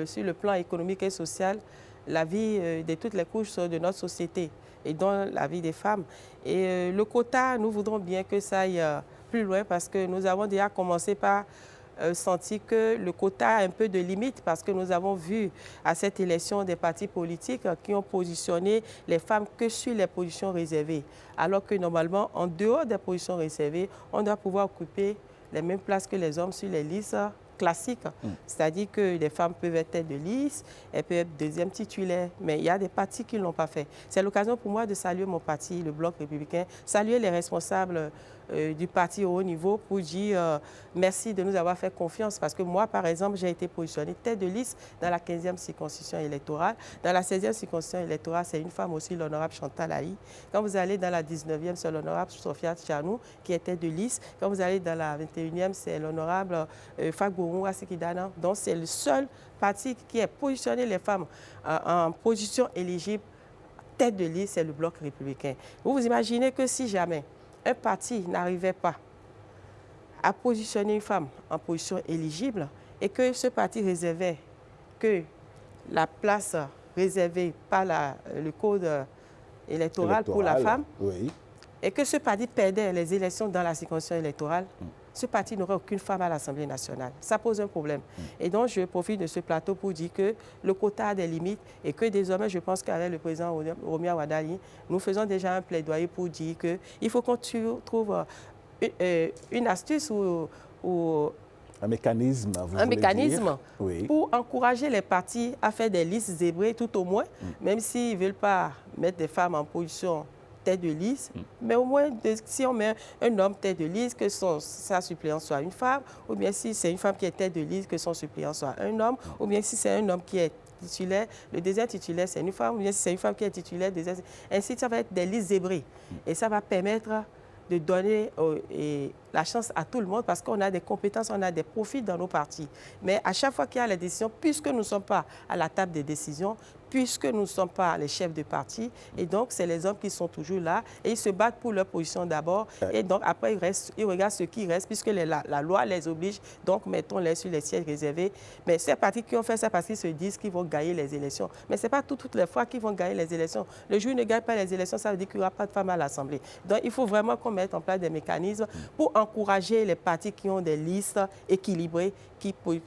sur le plan économique et social la vie de toutes les couches de notre société et dont la vie des femmes. Et le quota, nous voudrons bien que ça aille plus loin parce que nous avons déjà commencé par senti que le quota a un peu de limite parce que nous avons vu à cette élection des partis politiques qui ont positionné les femmes que sur les positions réservées. Alors que normalement, en dehors des positions réservées, on doit pouvoir occuper les mêmes places que les hommes sur les listes classiques. C'est-à-dire que les femmes peuvent être tête de liste, elles peuvent être deuxième titulaire, mais il y a des partis qui ne l'ont pas fait. C'est l'occasion pour moi de saluer mon parti, le Bloc républicain, saluer les responsables du parti au haut niveau pour dire merci de nous avoir fait confiance parce que moi, par exemple, j'ai été positionnée tête de liste dans la 15e circonscription électorale. Dans la 16e circonscription électorale, c'est une femme aussi, l'honorable Chantal Aïe. Quand vous allez dans la 19e, c'est l'honorable Sophia Tchanou qui est tête de liste. Quand vous allez dans la 21e, c'est l'honorable Fagbourou Asikidana. Donc, c'est le seul parti qui a positionné les femmes en position éligible tête de liste, c'est le Bloc républicain. Vous vous imaginez que si jamais un parti n'arrivait pas à positionner une femme en position éligible et que ce parti réservait que la place réservée par le code électoral pour la femme et que ce parti perdait les élections dans la circonscription électorale, ce parti n'aurait aucune femme à l'Assemblée nationale. Ça pose un problème. Et donc, je profite de ce plateau pour dire que le quota a des limites et que désormais, je pense qu'avec le président Romuald Wadagni, nous faisons déjà un plaidoyer pour dire qu'il faut qu'on trouve une astuce ou un mécanisme, pour encourager les partis à faire des listes zébrées tout au moins, même s'ils ne veulent pas mettre des femmes en position tête de liste, mais au moins si on met un homme tête de liste, que sa suppléante soit une femme, ou bien si c'est une femme qui est tête de liste, que son suppléant soit un homme, ou bien si c'est un homme qui est titulaire, le deuxième titulaire c'est une femme, ou bien si c'est une femme qui est titulaire, ainsi ça va être des listes zébrées. Et ça va permettre de donner la chance à tout le monde parce qu'on a des compétences, on a des profils dans nos partis. Mais à chaque fois qu'il y a la décision, puisque nous ne sommes pas à la table des décisions, puisque nous ne sommes pas les chefs de parti, et donc c'est les hommes qui sont toujours là, et ils se battent pour leur position d'abord, et donc après ils regardent ce qui reste, puisque la loi les oblige, donc mettons-les sur les sièges réservés. Mais ces partis qui ont fait ça parce qu'ils se disent qu'ils vont gagner les élections. Mais ce n'est pas toutes les fois qu'ils vont gagner les élections. Le jour où ils ne gagnent pas les élections, ça veut dire qu'il n'y aura pas de femmes à l'Assemblée. Donc il faut vraiment qu'on mette en place des mécanismes pour encourager les partis qui ont des listes équilibrées,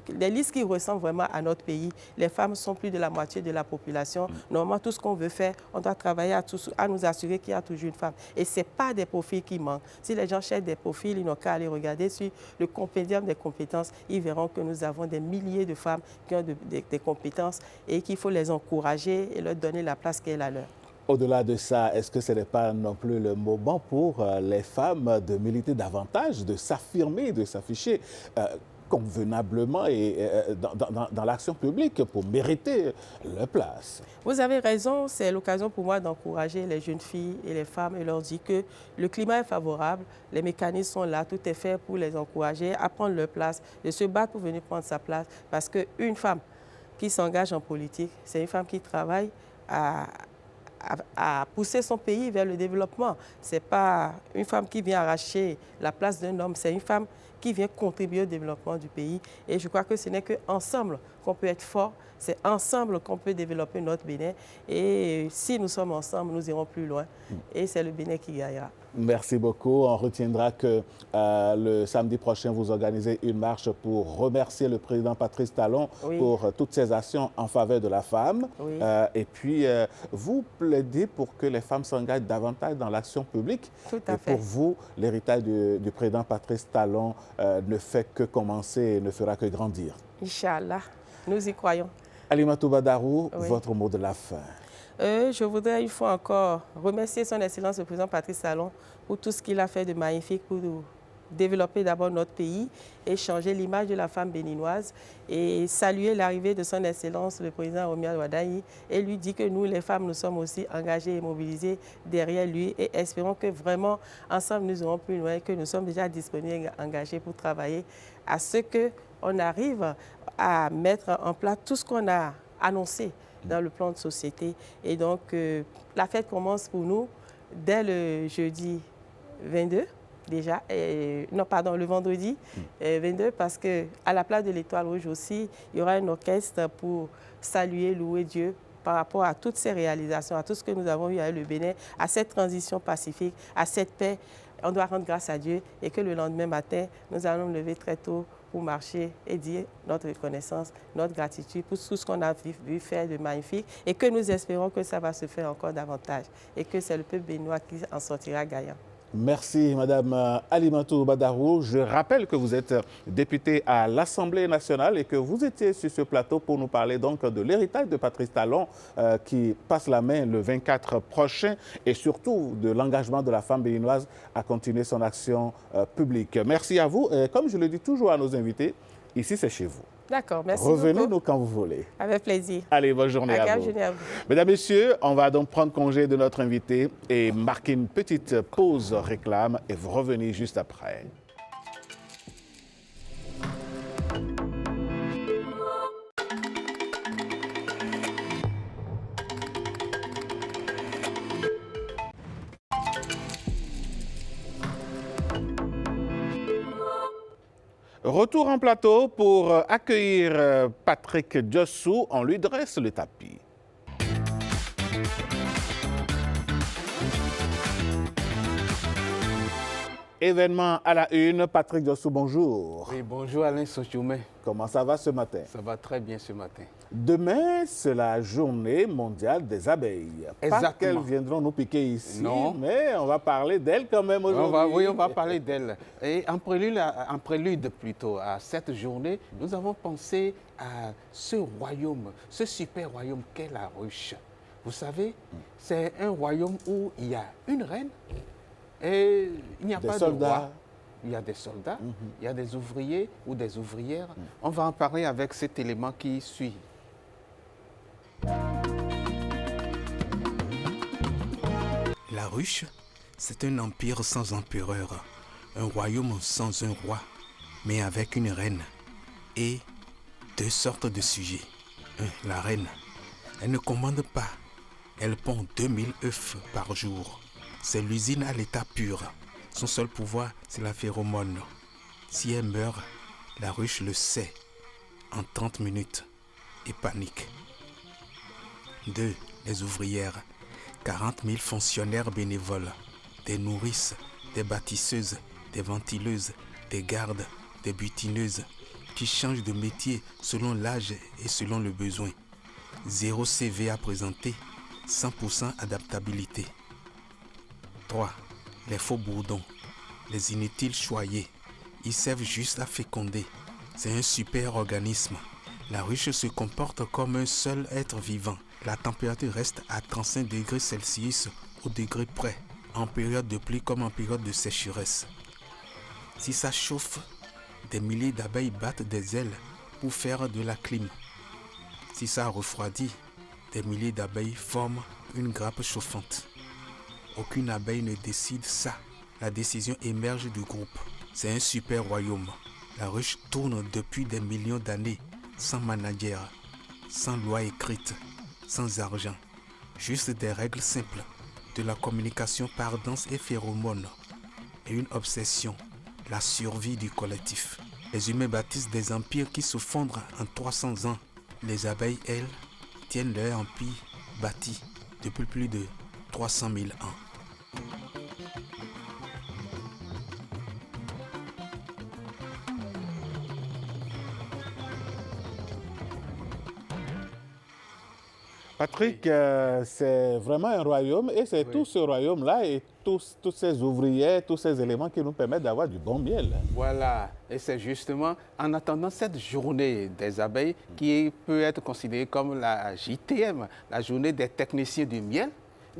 des listes qui ressemblent vraiment à notre pays. Les femmes sont plus de la moitié de la population. Normalement, tout ce qu'on veut faire, on doit travailler à nous assurer qu'il y a toujours une femme. Et ce n'est pas des profils qui manquent. Si les gens cherchent des profils, ils n'ont qu'à aller regarder sur le compendium des compétences. Ils verront que nous avons des milliers de femmes qui ont des compétences et qu'il faut les encourager et leur donner la place qu'elle a leur. Au-delà de ça, est-ce que ce n'est pas non plus le moment pour les femmes de militer davantage, de s'affirmer, de s'afficher convenablement et dans l'action publique pour mériter leur place? Vous avez raison, c'est l'occasion pour moi d'encourager les jeunes filles et les femmes et leur dire que le climat est favorable, les mécanismes sont là, tout est fait pour les encourager à prendre leur place, de se battre pour venir prendre sa place, parce qu'une femme qui s'engage en politique, c'est une femme qui travaille à pousser son pays vers le développement. Ce n'est pas une femme qui vient arracher la place d'un homme, c'est une femme qui vient contribuer au développement du pays. Et je crois que ce n'est qu'ensemble qu'on peut être fort, c'est ensemble qu'on peut développer notre Bénin. Et si nous sommes ensemble, nous irons plus loin. Et c'est le Bénin qui gagnera. Merci beaucoup. On retiendra que le samedi prochain, vous organisez une marche pour remercier le président Patrice Talon pour toutes ses actions en faveur de la femme. Et puis, vous plaidez pour que les femmes s'engagent davantage dans l'action publique. Tout à fait. Pour vous, l'héritage du président Patrice Talon ne fait que commencer et ne fera que grandir. Inch'Allah, nous y croyons. Alimatou Badarou, votre mot de la fin. Je voudrais une fois encore remercier son Excellence le président Patrice Talon pour tout ce qu'il a fait de magnifique pour développer d'abord notre pays et changer l'image de la femme béninoise et saluer l'arrivée de son Excellence le président Romuald Wadayi et lui dire que nous, les femmes, nous sommes aussi engagées et mobilisées derrière lui et espérons que vraiment, ensemble, nous irons plus loin et que nous sommes déjà disponibles et engagés pour travailler à ce qu'on arrive à mettre en place tout ce qu'on a annoncé dans le plan de société. Et donc, la fête commence pour nous dès le jeudi 22, déjà, le vendredi 22, parce qu'à la place de l'Étoile Rouge aussi, il y aura un orchestre pour saluer, louer Dieu par rapport à toutes ces réalisations, à tout ce que nous avons eu avec le Bénin, à cette transition pacifique, à cette paix. On doit rendre grâce à Dieu et que le lendemain matin, nous allons nous lever très tôt pour marcher et dire notre reconnaissance, notre gratitude pour tout ce qu'on a vu faire de magnifique et que nous espérons que ça va se faire encore davantage et que c'est le peuple béninois qui en sortira gagnant. Merci, Madame Alimatou Badarou. Je rappelle que vous êtes députée à l'Assemblée nationale et que vous étiez sur ce plateau pour nous parler donc de l'héritage de Patrice Talon qui passe la main le 24 prochain et surtout de l'engagement de la femme béninoise à continuer son action publique. Merci à vous. Et comme je le dis toujours à nos invités, ici c'est chez vous. D'accord, merci beaucoup. Revenez-nous quand vous voulez. Avec plaisir. Allez, bonne journée à vous. Mesdames, Messieurs, on va donc prendre congé de notre invité et marquer une petite pause réclame et vous revenez juste après. Retour en plateau pour accueillir Patrick Djossou. On lui dresse le tapis. Événement à la une, Patrick Djossou, bonjour. Oui, bonjour Alain Sochoumé. Comment ça va ce matin? Ça va très bien ce matin. Demain, c'est la journée mondiale des abeilles. Exactement. Pas qu'elles viendront nous piquer ici, non, mais on va parler d'elles quand même aujourd'hui. Oui, on va parler d'elles. Et en prélude plutôt à cette journée, nous avons pensé à ce royaume, ce super royaume qu'est la ruche. Vous savez, c'est un royaume où il y a une reine et il n'y a pas de roi. Il y a des soldats, il y a des ouvriers ou des ouvrières. On va en parler avec cet élément qui suit. La ruche, c'est un empire sans empereur, un royaume sans un roi, mais avec une reine et deux sortes de sujets. La reine, elle ne commande pas, elle pond 2000 œufs par jour. C'est l'usine à l'état pur. Son seul pouvoir, c'est la phéromone. Si elle meurt, la ruche le sait en 30 minutes et panique. 2. Les ouvrières. 40 000 fonctionnaires bénévoles, des nourrices, des bâtisseuses, des ventileuses, des gardes, des butineuses, qui changent de métier selon l'âge et selon le besoin. 0 CV à présenter, 100% adaptabilité. 3. Les faux bourdons, les inutiles choyés. Ils servent juste à féconder. C'est un super organisme. La ruche se comporte comme un seul être vivant. La température reste à 35 degrés Celsius au degré près, en période de pluie comme en période de sécheresse. Si ça chauffe, des milliers d'abeilles battent des ailes pour faire de la clim. Si ça refroidit, des milliers d'abeilles forment une grappe chauffante. Aucune abeille ne décide ça. La décision émerge du groupe. C'est un super royaume. La ruche tourne depuis des millions d'années, sans manager, sans loi écrite, sans argent. Juste des règles simples, de la communication par danse et phéromones, et une obsession, la survie du collectif. Les humains bâtissent des empires qui se fondent en 300 ans. Les abeilles, elles, tiennent leur empire bâti depuis plus de 300 000 ans. Patrick, c'est vraiment un royaume et c'est tout ce royaume-là et tous ces ouvriers, tous ces éléments qui nous permettent d'avoir du bon miel. Voilà, et c'est justement en attendant cette journée des abeilles qui peut être considérée comme la JTM, la journée des techniciens du miel,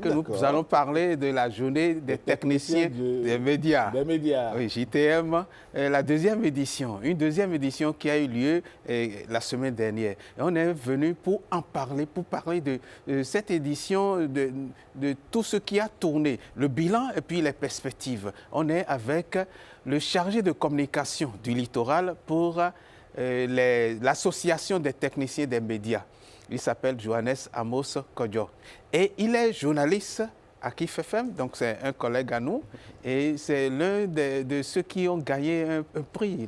que nous allons parler de la journée des techniciens des médias. Des médias. Oui, JTM, la deuxième édition, une deuxième édition qui a eu lieu la semaine dernière. Et on est venu pour en parler, pour parler de cette édition, de tout ce qui a tourné, le bilan et puis les perspectives. On est avec le chargé de communication du littoral pour l'association des techniciens des médias. Il s'appelle Johannes Amos Kodjo. Et il est journaliste à KIF FM, donc c'est un collègue à nous. Et c'est l'un de ceux qui ont gagné un prix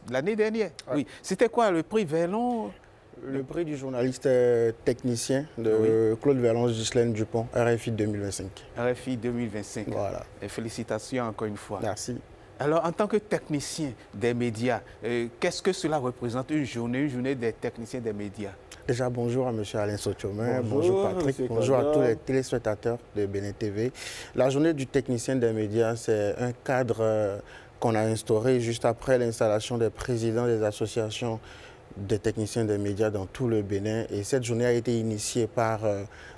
l'année dernière. Oui. C'était quoi le prix Verlon? Le prix du journaliste technicien de Claude Verlon-Ghislaine Dupont, RFI 2025. RFI 2025. Voilà. Et félicitations encore une fois. Merci. Alors, en tant que technicien des médias, qu'est-ce que cela représente, une journée des techniciens des médias? Déjà, bonjour à M. Alain Sotomayor, bonjour Patrick, bonjour à tous les téléspectateurs de Bénin TV. La journée du technicien des médias, c'est un cadre qu'on a instauré juste après l'installation des présidents des associations des techniciens des médias dans tout le Bénin. Et cette journée a été initiée par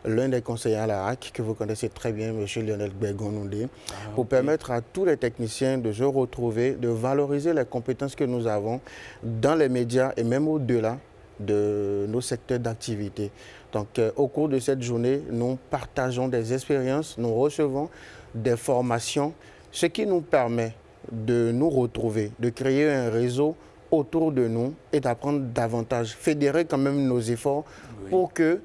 l'un des conseillers à la HAC, que vous connaissez très bien, M. Lionel Begonondé, pour permettre à tous les techniciens de se retrouver, de valoriser les compétences que nous avons dans les médias et même au-delà de nos secteurs d'activité. Donc, au cours de cette journée, nous partageons des expériences, nous recevons des formations, ce qui nous permet de nous retrouver, de créer un réseau autour de nous et d'apprendre davantage, fédérer quand même nos efforts pour que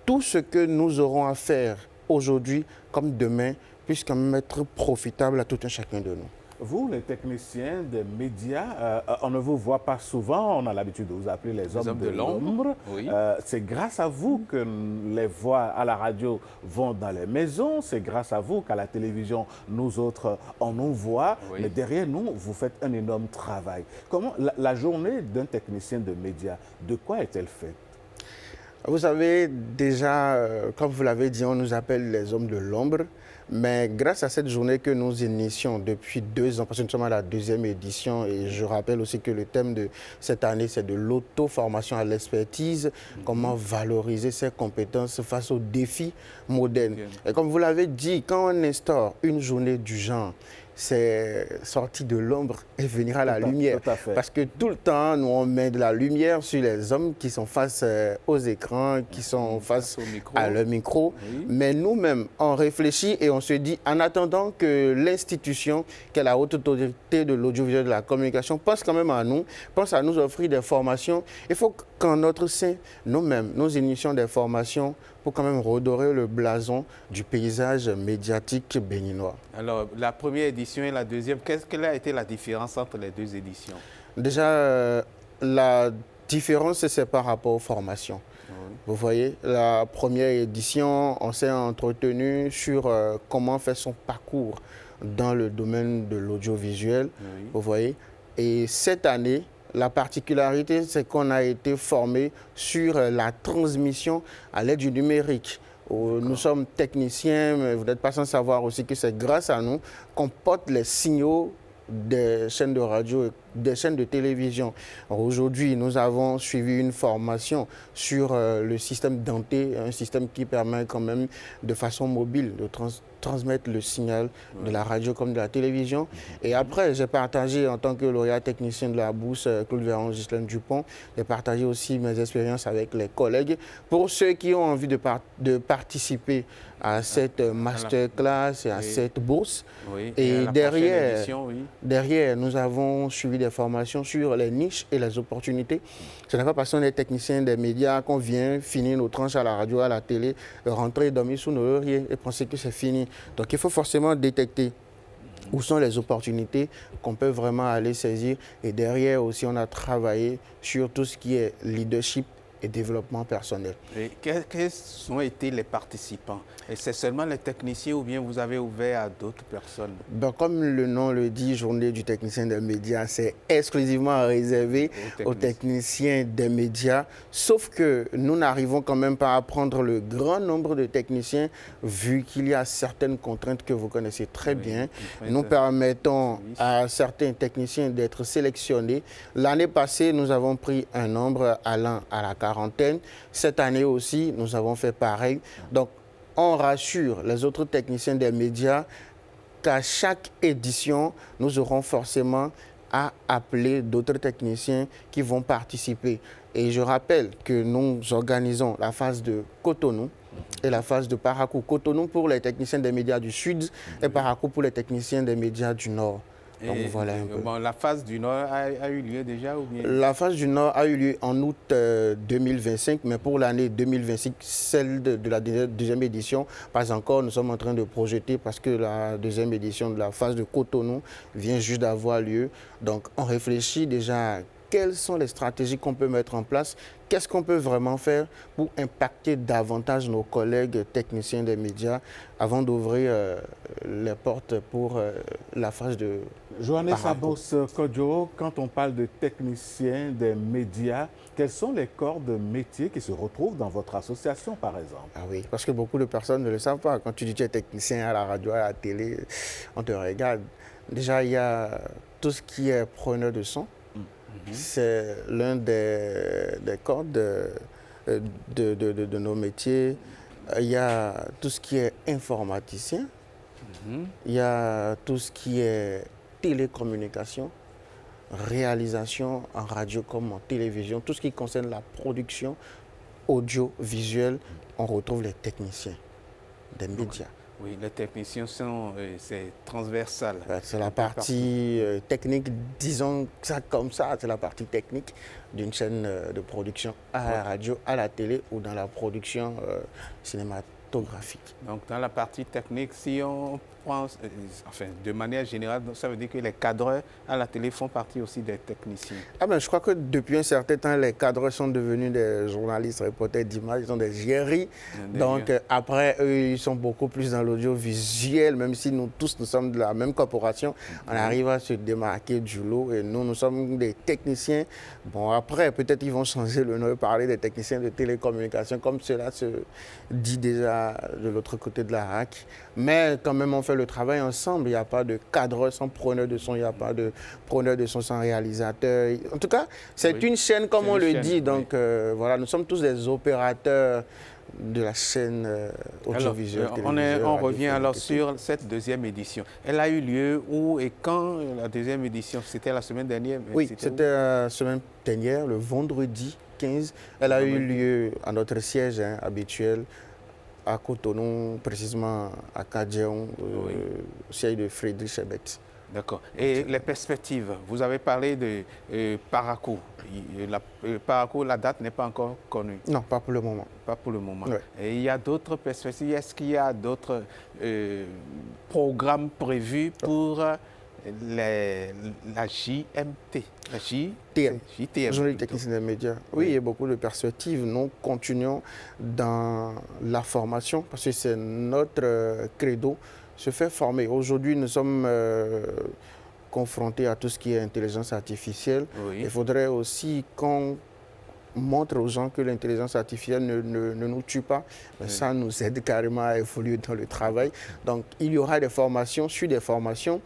tout ce que nous aurons à faire aujourd'hui comme demain puisse quand même être profitable à tout un chacun de nous. Vous, les techniciens des médias, on ne vous voit pas souvent, on a l'habitude de vous appeler les hommes de l'ombre. Oui. C'est grâce à vous que les voix à la radio vont dans les maisons, c'est grâce à vous qu'à la télévision, nous autres, on nous voit, mais derrière nous, vous faites un énorme travail. Comment la journée d'un technicien de médias, de quoi est-elle faite? Vous savez, déjà, comme vous l'avez dit, on nous appelle les hommes de l'ombre. Mais grâce à cette journée que nous initions depuis 2 ans, parce que nous sommes à la 2e édition, et je rappelle aussi que le thème de cette année, c'est de l'auto-formation à l'expertise, comment valoriser ses compétences face aux défis modernes. Et comme vous l'avez dit, quand on instaure une journée du genre, c'est sortir de l'ombre et venir à la lumière. Parce que tout le temps, nous, on met de la lumière sur les hommes qui sont face aux écrans, qui sont face à leur micro. Oui. Mais nous-mêmes, on réfléchit et on se dit, en attendant que l'institution, qui est la haute autorité de l'audiovisuel de la communication, pense quand même à nous, pense à nous offrir des formations. Il faut qu'en notre sein, nous-mêmes, nous initions des formations pour quand même redorer le blason du paysage médiatique béninois. Alors, la première édition et la deuxième, quelle a été la différence entre les 2 éditions? Déjà, la différence, c'est par rapport aux formations. Oui. Vous voyez, la première édition, on s'est entretenu sur comment faire son parcours dans le domaine de l'audiovisuel, vous voyez. Et cette année, la particularité, c'est qu'on a été formé sur la transmission à l'aide du numérique. Nous sommes techniciens, mais vous n'êtes pas sans savoir aussi que c'est grâce à nous qu'on porte les signaux des chaînes de radio et des chaînes de télévision. Aujourd'hui, nous avons suivi une formation sur le système denté, un système qui permet quand même de façon mobile de transmettre le signal de la radio comme de la télévision. Et après, j'ai partagé en tant que lauréat technicien de la bourse Claude Véron Ghislaine Dupont, j'ai partagé aussi mes expériences avec les collègues. Pour ceux qui ont envie de participer à cette masterclass et à cette bourse. Et derrière, nous avons suivi des formations sur les niches et les opportunités. Ce n'est pas parce qu'on est technicien des médias qu'on vient finir nos tranches à la radio, à la télé, rentrer, dormir sous nos lauriers et penser que c'est fini. Donc il faut forcément détecter où sont les opportunités qu'on peut vraiment aller saisir. Et derrière aussi, on a travaillé sur tout ce qui est leadership et développement personnel. Et quels ont été les participants? Et c'est seulement les techniciens ou bien vous avez ouvert à d'autres personnes? Ben, comme le nom le dit, Journée du technicien des médias, c'est exclusivement réservé aux techniciens des médias. Sauf que nous n'arrivons quand même pas à prendre le grand nombre de techniciens, vu qu'il y a certaines contraintes que vous connaissez très bien. Nous permettons à certains techniciens d'être sélectionnés. L'année passée, nous avons pris un nombre allant à la quarantaine. Cette année aussi, nous avons fait pareil. Donc, on rassure les autres techniciens des médias qu'à chaque édition, nous aurons forcément à appeler d'autres techniciens qui vont participer. Et je rappelle que nous organisons la phase de Cotonou et la phase de Parakou. Cotonou pour les techniciens des médias du Sud et Parakou pour les techniciens des médias du Nord. Donc, voilà un peu. Bon, la phase du Nord a eu lieu déjà ou bien? La phase du Nord a eu lieu en août 2025, mais pour l'année 2026, celle de la deuxième édition, pas encore. Nous sommes en train de projeter parce que la deuxième édition de la phase de Cotonou vient juste d'avoir lieu. Donc, on réfléchit déjà à quelles sont les stratégies qu'on peut mettre en place. Qu'est-ce qu'on peut vraiment faire pour impacter davantage nos collègues techniciens des médias avant d'ouvrir les portes pour la phase de... Johannes Sabos-Kodjo, quand on parle de techniciens des médias, quels sont les corps de métier qui se retrouvent dans votre association, par exemple? Ah oui, parce que beaucoup de personnes ne le savent pas. Quand tu dis que tu es technicien à la radio, à la télé, on te regarde. Déjà, il y a tout ce qui est preneur de son. C'est l'un des corps de nos métiers. Il y a tout ce qui est informaticien. Il y a tout ce qui est télécommunication, réalisation en radio comme en télévision. Tout ce qui concerne la production audiovisuelle, on retrouve les techniciens des médias. Oui, les techniciens c'est transversal. C'est la partie technique, disons ça comme ça, c'est la partie technique d'une chaîne de production à la radio, à la télé ou dans la production cinématographique. Donc dans la partie technique, si on prend, enfin de manière générale, ça veut dire que les cadreurs à la télé font partie aussi des techniciens. Ah ben, je crois que depuis un certain temps, les cadreurs sont devenus des journalistes, reporters d'images, ils sont des géris. Donc après, eux, ils sont beaucoup plus dans l'audiovisuel, même si nous tous, nous sommes de la même corporation, on arrive à se démarquer du lot et nous sommes des techniciens. Bon, après, peut-être ils vont changer le nom et parler des techniciens de télécommunication, comme cela se dit déjà de l'autre côté de la RAC. Mais quand même, on fait le travail ensemble. Il n'y a pas de cadreur sans preneur de son, il n'y a pas de preneur de son sans réalisateur. En tout cas, c'est une chaîne, comme on le dit. Donc voilà, nous sommes tous des opérateurs de la chaîne audiovisuelle. On revient alors sur cette deuxième édition. Elle a eu lieu où et quand la deuxième édition? C'était la semaine dernière? Oui, c'était la semaine dernière, le vendredi 15. Elle a eu lieu à notre siège habituel à Cotonou, précisément à Kadjeon, au siège de Frédéric Chebet. D'accord. Et les perspectives, vous avez parlé de Parakou. Parakou, la date n'est pas encore connue. Non, pas pour le moment. Pas pour le moment. Ouais. Et il y a d'autres perspectives. Est-ce qu'il y a d'autres programmes prévus pour la JMT, la JTM, Journée technicienne des médias. Oui, il y a beaucoup de perspectives. Nous continuons dans la formation parce que c'est notre credo. se faire former. Aujourd'hui, nous sommes confrontés à tout ce qui est intelligence artificielle. Oui. Il faudrait aussi qu'on montre aux gens que l'intelligence artificielle ne nous tue pas. Oui. Ça nous aide carrément à évoluer dans le travail. Donc, il y aura des formations sur des formations.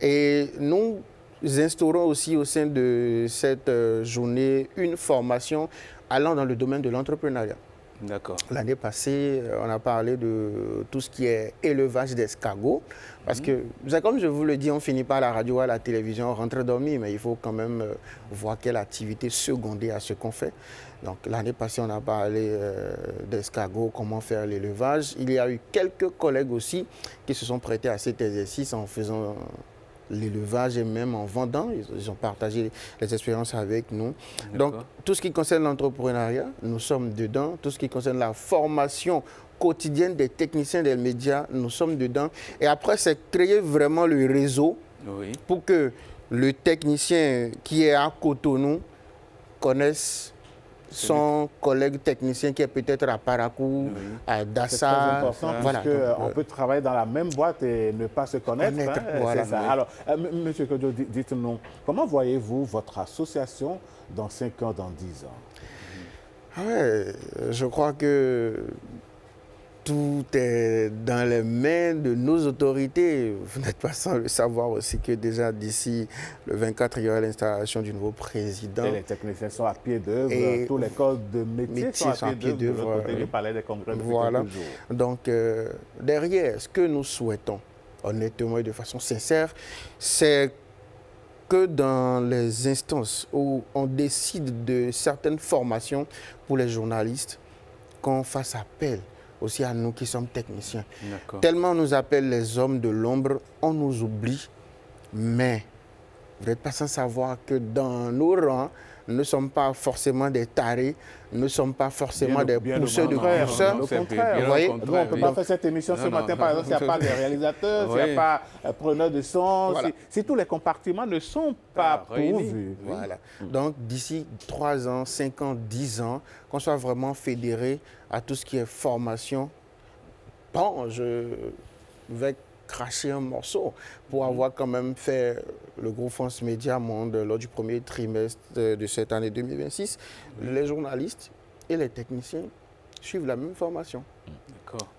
Et nous instaurons aussi au sein de cette journée une formation allant dans le domaine de l'entrepreneuriat. D'accord. L'année passée, on a parlé de tout ce qui est élevage d'escargots. Parce que, comme je vous le dis, on finit par la radio, à la télévision, on rentre dormir, mais il faut quand même voir quelle activité secondaire à ce qu'on fait. Donc, l'année passée, on a parlé d'escargots, comment faire l'élevage. Il y a eu quelques collègues aussi qui se sont prêtés à cet exercice en faisant l'élevage et même en vendant. Ils ont partagé les expériences avec nous. Donc, tout ce qui concerne l'entrepreneuriat, nous sommes dedans. Tout ce qui concerne la formation quotidienne des techniciens des médias, nous sommes dedans. Et après, c'est créer vraiment le réseau pour que le technicien qui est à Cotonou connaisse son collègue technicien qui est peut-être à Parakou, à Dassa. C'est très important puisqu'on peut travailler dans la même boîte et ne pas se connaître. Voilà. C'est ça. Alors, M. Kodjo, dites-nous, comment voyez-vous votre association dans 5 ans, dans 10 ans? Je crois que tout est dans les mains de nos autorités. Vous n'êtes pas sans le savoir aussi que déjà d'ici le 24, il y aura l'installation du nouveau président. Et les techniciens sont à pied d'œuvre, tous les codes de métier sont à pied d'œuvre de l'autre côté du palais des congrès. Voilà. Donc, derrière, ce que nous souhaitons, honnêtement et de façon sincère, c'est que dans les instances où on décide de certaines formations pour les journalistes, qu'on fasse appel aussi à nous qui sommes techniciens. Tellement on nous appelle les hommes de l'ombre, on nous oublie. Mais vous n'êtes pas sans savoir que dans nos rangs, nous ne sommes pas forcément des tarés, nous ne sommes pas forcément des pousseurs de pousseurs. Au contraire, vous voyez, nous, on ne peut pas faire cette émission ce matin, par exemple, s'il n'y a pas de réalisateur, s'il n'y a pas preneur de son, si tous les compartiments ne sont pas pourvus. Voilà. Donc, d'ici 3 ans, 5 ans, 10 ans, qu'on soit vraiment fédéré à tout ce qui est formation. Bon, je vais cracher un morceau pour avoir quand même fait le groupe France Média Monde lors du premier trimestre de cette année 2026. Les journalistes et les techniciens suivent la même formation.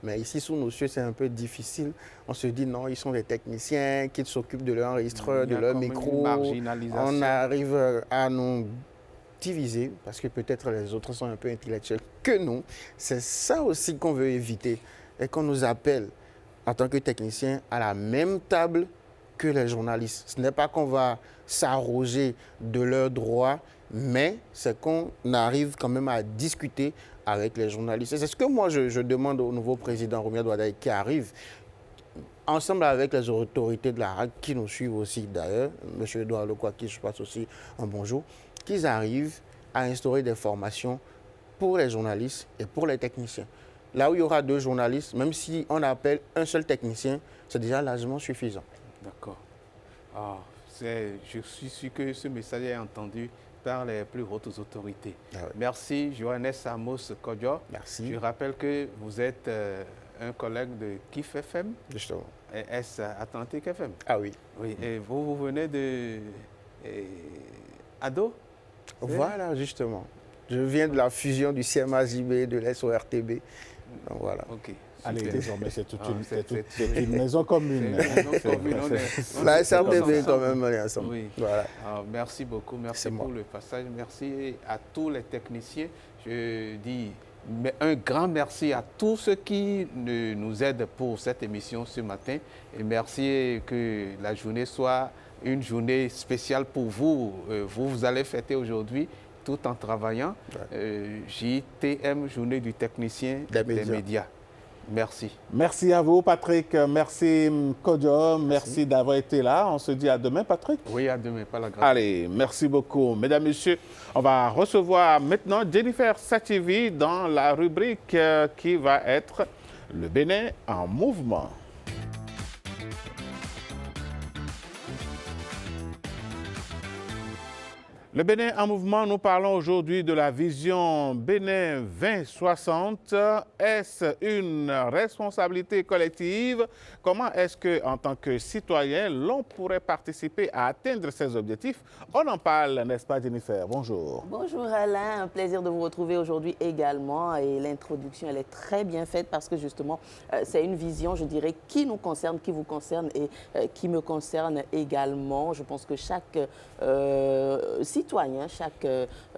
Mais ici, sous nos cieux, c'est un peu difficile. On se dit non, ils sont des techniciens qui s'occupent de leur enregistreur, de leur micro. On arrive à nous diviser parce que peut-être les autres sont un peu intellectuels que nous. C'est ça aussi qu'on veut éviter et qu'on nous appelle en tant que technicien à la même table que les journalistes. Ce n'est pas qu'on va s'arroger de leurs droits, mais c'est qu'on arrive quand même à discuter avec les journalistes. Et c'est ce que moi je demande au nouveau président Romuald Wadaye qui arrive, ensemble avec les autorités de la RAC qui nous suivent aussi d'ailleurs, M. Edouard Lekwa, qui je passe aussi un bonjour, qu'ils arrivent à instaurer des formations pour les journalistes et pour les techniciens. Là où il y aura 2 journalistes, même si on appelle un seul technicien, c'est déjà largement suffisant. D'accord. Je suis sûr que ce message est entendu par les plus hautes autorités. Merci, Johannes Amos Kodjo. Merci. Je rappelle que vous êtes un collègue de KIF FM. Justement. Et est-ce Atlantique FM? Ah oui. Oui. Et vous venez de Ado? Voilà, justement. Je viens de la fusion du CMA-JB et de l'SORTB. Donc voilà. Ok. Allez, désormais, c'est une maison commune. La SRTB, quand même, on est ensemble. Oui. Voilà. Merci beaucoup. Merci pour le passage. Merci à tous les techniciens. Je dis un grand merci à tous ceux qui nous aident pour cette émission ce matin. Et merci que la journée soit une journée spéciale pour vous. Vous allez fêter aujourd'hui tout en travaillant. JTM, Journée du technicien des médias. Merci. Merci à vous, Patrick. Merci, Kodjo. Merci d'avoir été là. On se dit à demain, Patrick. Oui, à demain, pas la grâce. Allez, merci beaucoup. Mesdames, Messieurs, on va recevoir maintenant Jennifer Sativi dans la rubrique qui va être le Bénin en mouvement. Le Bénin en mouvement, nous parlons aujourd'hui de la vision Bénin 2060. Est-ce une responsabilité collective? Comment est-ce que, en tant que citoyen, l'on pourrait participer à atteindre ces objectifs? On en parle, n'est-ce pas, Jennifer? Bonjour. Bonjour Alain, un plaisir de vous retrouver aujourd'hui également. Et l'introduction, elle est très bien faite parce que justement, c'est une vision, je dirais, qui nous concerne, qui vous concerne et qui me concerne également. Je pense que chaque citoyen, chaque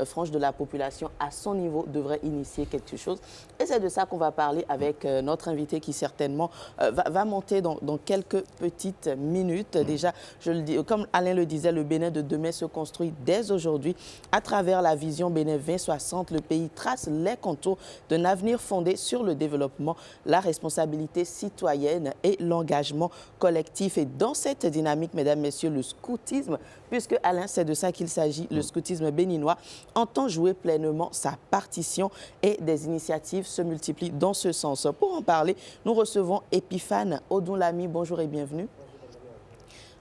frange de la population à son niveau devrait initier quelque chose. Et c'est de ça qu'on va parler avec notre invité qui certainement va monter dans quelques petites minutes. Déjà, je le dis, comme Alain le disait, le Bénin de demain se construit dès aujourd'hui. À travers la vision Bénin 2060, le pays trace les contours d'un avenir fondé sur le développement, la responsabilité citoyenne et l'engagement collectif. Et dans cette dynamique, mesdames, messieurs, le scoutisme, puisque Alain, c'est de ça qu'il s'agit, le scoutisme béninois entend jouer pleinement sa partition et des initiatives se multiplient dans ce sens. Pour en parler, nous recevons Epiphane Odunlami. Bonjour et bienvenue.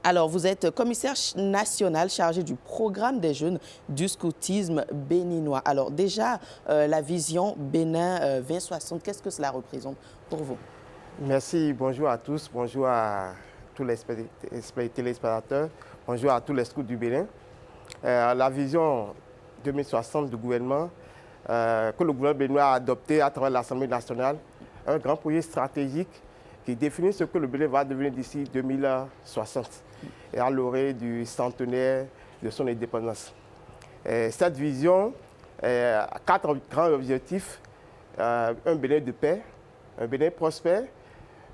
Alors, vous êtes commissaire national chargé du programme des jeunes du scoutisme béninois. Alors, déjà, la vision Bénin 2060, qu'est-ce que cela représente pour vous? Merci, bonjour à tous, bonjour à tous les téléspectateurs, bonjour à tous les scouts du Bénin. La vision 2060 du gouvernement, que le gouvernement béninois a adopté à travers l'Assemblée nationale, un grand projet stratégique qui définit ce que le Bénin va devenir d'ici 2060 et à l'orée du centenaire de son indépendance. Cette vision a 4 grands objectifs: un Bénin de paix, un Bénin prospère,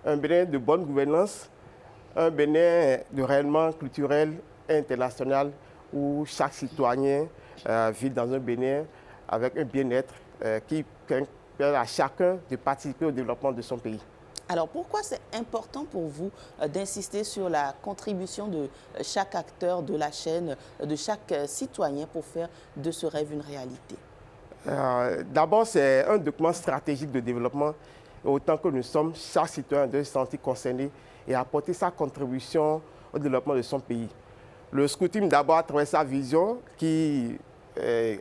un Bénin de bonne gouvernance, un Bénin de rayonnement culturel et international où chaque citoyen vit dans un Bénin avec un bien-être qui permet à chacun de participer au développement de son pays. Alors, pourquoi c'est important pour vous d'insister sur la contribution de chaque acteur de la chaîne, de chaque citoyen pour faire de ce rêve une réalité? D'abord, c'est un document stratégique de développement. Et autant que nous sommes, chaque citoyen doit se sentir concerné et apporter sa contribution au développement de son pays. Le scoutisme, d'abord, à travers sa vision qui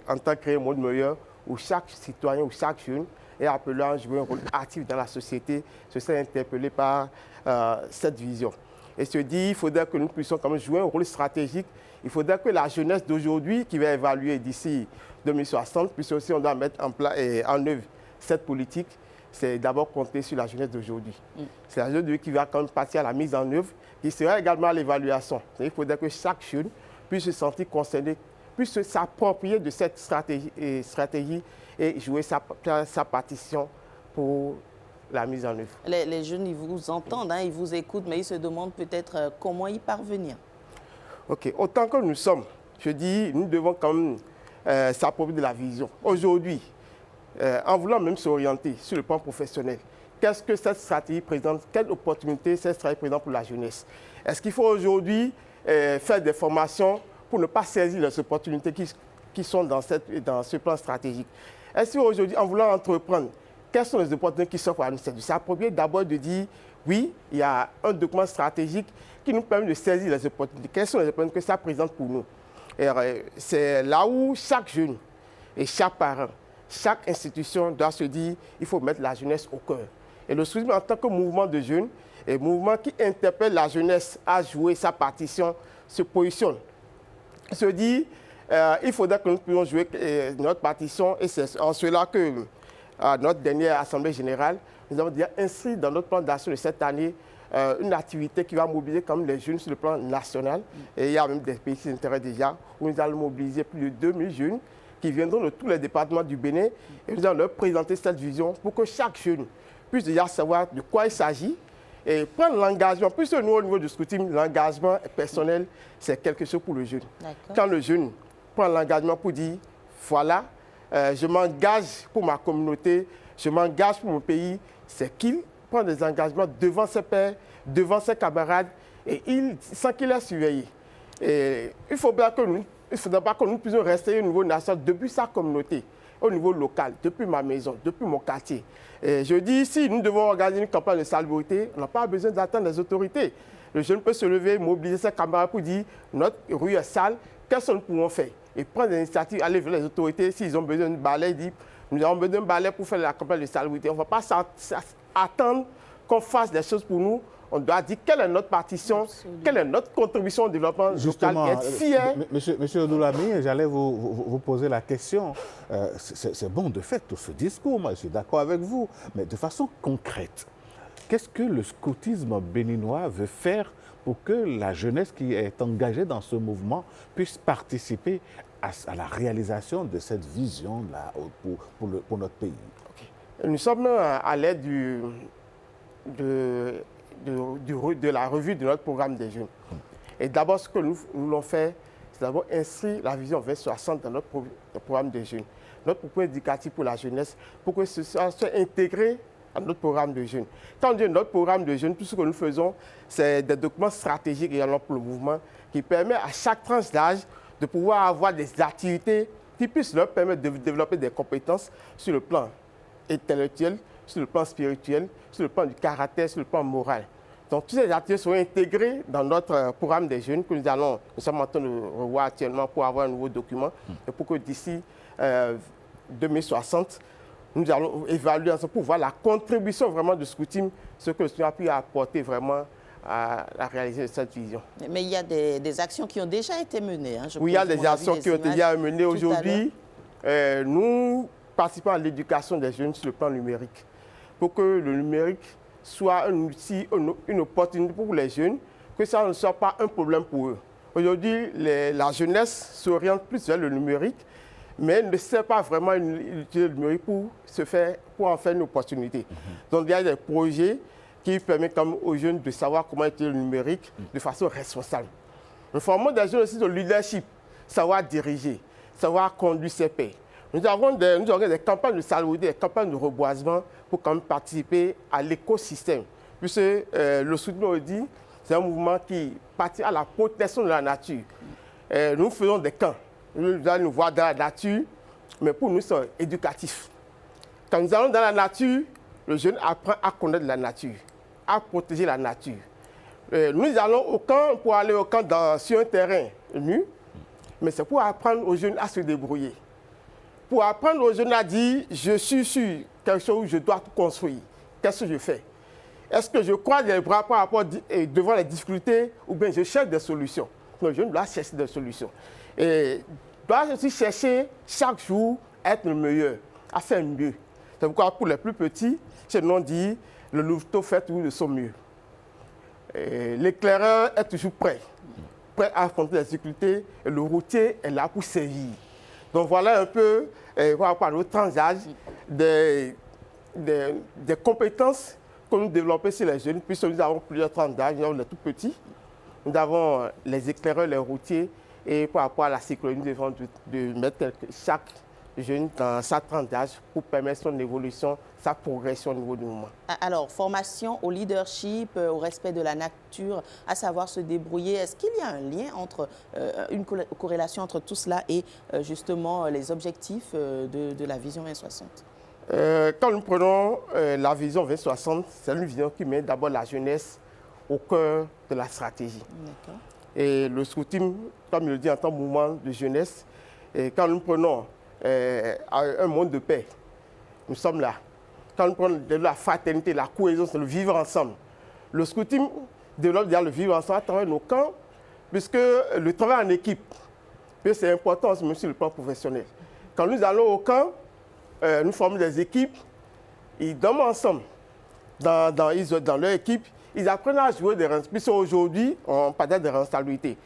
entend créer un monde meilleur où chaque citoyen ou chaque jeune est appelé à jouer un rôle actif dans la société, se sent interpellé par cette vision. Et se dit, il faudrait que nous puissions quand même jouer un rôle stratégique. Il faudrait que la jeunesse d'aujourd'hui, qui va évaluer d'ici 2060, puisse aussi on doit mettre en œuvre cette politique. C'est d'abord compter sur la jeunesse d'aujourd'hui. C'est la jeunesse d'aujourd'hui qui va quand même passer à la mise en œuvre, qui sera également à l'évaluation. Il faudrait que chaque jeune puisse se sentir concerné, puisse s'approprier de cette stratégie et jouer sa partition pour la mise en œuvre. Les jeunes, ils vous entendent, hein, ils vous écoutent, mais ils se demandent peut-être comment y parvenir. OK. Autant que nous sommes, je dis, nous devons quand même s'approprier de la vision. Aujourd'hui, en voulant même s'orienter sur le plan professionnel, qu'est-ce que cette stratégie présente? Quelle opportunité cette stratégie présente pour la jeunesse? Est-ce qu'il faut aujourd'hui faire des formations pour ne pas saisir les opportunités qui sont dans ce plan stratégique? Est-ce qu'aujourd'hui, en voulant entreprendre, quelles sont les opportunités qui s'offrent à nous? C'est de s'approprier d'abord de dire, oui, il y a un document stratégique qui nous permet de saisir les opportunités. Quelles sont les opportunités que ça présente pour nous? C'est là où chaque jeune et chaque parent, chaque institution doit se dire il faut mettre la jeunesse au cœur. Et le scoutisme en tant que mouvement de jeunes, et mouvement qui interpelle la jeunesse à jouer sa partition, se positionne. Se dit il faudrait que nous puissions jouer notre partition et c'est en cela que notre dernière Assemblée générale, nous avons déjà inscrit dans notre plan d'action de cette année une activité qui va mobiliser comme les jeunes sur le plan national. Et il y a même des pays qui s'intéressent déjà, où nous allons mobiliser plus de 2000 jeunes qui viendront de tous les départements du Bénin et nous allons leur présenter cette vision pour que chaque jeune puisse déjà savoir de quoi il s'agit et prendre l'engagement. Puisque nous, au niveau du scoutisme, l'engagement personnel, c'est quelque chose pour le jeune. Quand le jeune prend l'engagement pour dire, voilà, je m'engage pour ma communauté, je m'engage pour mon pays, c'est qu'il prend des engagements devant ses pairs, devant ses camarades, et sans qu'il ait surveillé. Et il ne faudra pas que nous puissions rester au niveau national depuis sa communauté, au niveau local, depuis ma maison, depuis mon quartier. Et je dis ici, nous devons organiser une campagne de salubrité, on n'a pas besoin d'attendre les autorités. Le jeune peut se lever, mobiliser ses camarades pour dire, notre rue est sale, qu'est-ce que nous pouvons faire? et prendre des initiatives, aller vers les autorités. S'ils ont besoin de balai, ils disent nous avons besoin de balai pour faire la campagne de salubrité. On ne va pas attendre qu'on fasse des choses pour nous. On doit dire quelle est notre partition, quelle est notre contribution au développement local et être fier. Monsieur Odoulami, j'allais vous poser la question. C'est bon de faire tout ce discours, moi je suis d'accord avec vous, mais de façon concrète, qu'est-ce que le scoutisme béninois veut faire pour que la jeunesse qui est engagée dans ce mouvement puisse participer à la réalisation de cette vision-là pour notre pays? Nous sommes à l'aide de la revue de notre programme des jeunes. Et d'abord, ce que nous voulons faire, c'est d'abord inscrire la vision 2060 dans notre programme des jeunes, notre propos éducatif pour la jeunesse, pour que ce soit intégré à notre programme de jeunes. Quand on dit notre programme de jeunes, tout ce que nous faisons, c'est des documents stratégiques également pour le mouvement qui permet à chaque tranche d'âge de pouvoir avoir des activités qui puissent leur permettre de développer des compétences sur le plan intellectuel, sur le plan spirituel, sur le plan du caractère, sur le plan moral. Donc, toutes ces activités sont intégrées dans notre programme des jeunes que nous sommes en train de revoir actuellement pour avoir un nouveau document et pour que d'ici 2060, nous allons évaluer ensemble pour voir la contribution vraiment du scoutisme, ce que le scoutisme a pu apporter vraiment à réaliser cette vision. Mais il y a des actions qui ont déjà été menées. Hein, oui, il y a des actions qui ont été déjà menées aujourd'hui. Nous participons à l'éducation des jeunes sur le plan numérique, pour que le numérique soit un outil, une opportunité pour les jeunes, que ça ne soit pas un problème pour eux. Aujourd'hui, la jeunesse s'oriente plus vers le numérique, mais ne sait pas vraiment utiliser le numérique pour en faire une opportunité. Donc, il y a des projets qui permettent aux jeunes de savoir comment utiliser le numérique de façon responsable. Nous formons des jeunes aussi de leadership, savoir diriger, savoir conduire ses pairs. Nous avons des campagnes de salubrité, des campagnes de reboisement pour quand même participer à l'écosystème. Puisque le soutien dit, c'est un mouvement qui participe à la protection de la nature. Nous faisons des camps. Nous allons nous voir dans la nature, mais pour nous, c'est éducatif. Quand nous allons dans la nature, le jeune apprend à connaître la nature, à protéger la nature. Nous allons au camp pour aller au camp sur un terrain nu, mais c'est pour apprendre aux jeunes à se débrouiller. Pour apprendre aux jeunes à dire, je suis sur quelque chose où je dois tout construire. Qu'est-ce que je fais? Est-ce que je croise les bras par rapport devant les difficultés ou bien je cherche des solutions? Le jeune doit chercher des solutions. Et doit aussi chercher chaque jour à être le meilleur, à faire mieux. C'est pourquoi pour les plus petits, chez nous on dit, le louveteau fait toujours de son mieux. L'éclaireur est toujours prêt à affronter les difficultés et le routier est là pour servir. Donc voilà un peu, par rapport à notre tranche d'âge, des compétences que nous développons sur les jeunes, puisque nous avons plusieurs tranches d'âge, nous avons les tout petits, nous avons les éclaireurs, les routiers, et par rapport à la sécurité, nous devons de mettre chaque jeune dans sa tranche d'âge pour permettre son évolution, sa progression au niveau du mouvement. Alors, formation au leadership, au respect de la nature, à savoir se débrouiller. Est-ce qu'il y a un lien entre, une corrélation entre tout cela et justement les objectifs de la vision 2060? Quand nous prenons la vision 2060, c'est une vision qui met d'abord la jeunesse au cœur de la stratégie. Et le scoutisme, comme je le dis en tant que mouvement de jeunesse, et quand nous prenons un monde de paix, nous sommes là. Quand nous prenons de la fraternité, la cohésion, c'est le vivre ensemble. Le scoutisme développe déjà le vivre ensemble à travers nos camps, puisque le travail en équipe, c'est important aussi même sur le plan professionnel. Quand nous allons au camp, nous formons des équipes, ils dorment ensemble dans leur équipe, ils apprennent à jouer des responsabilités. Puisque aujourd'hui, on parle de responsabilités.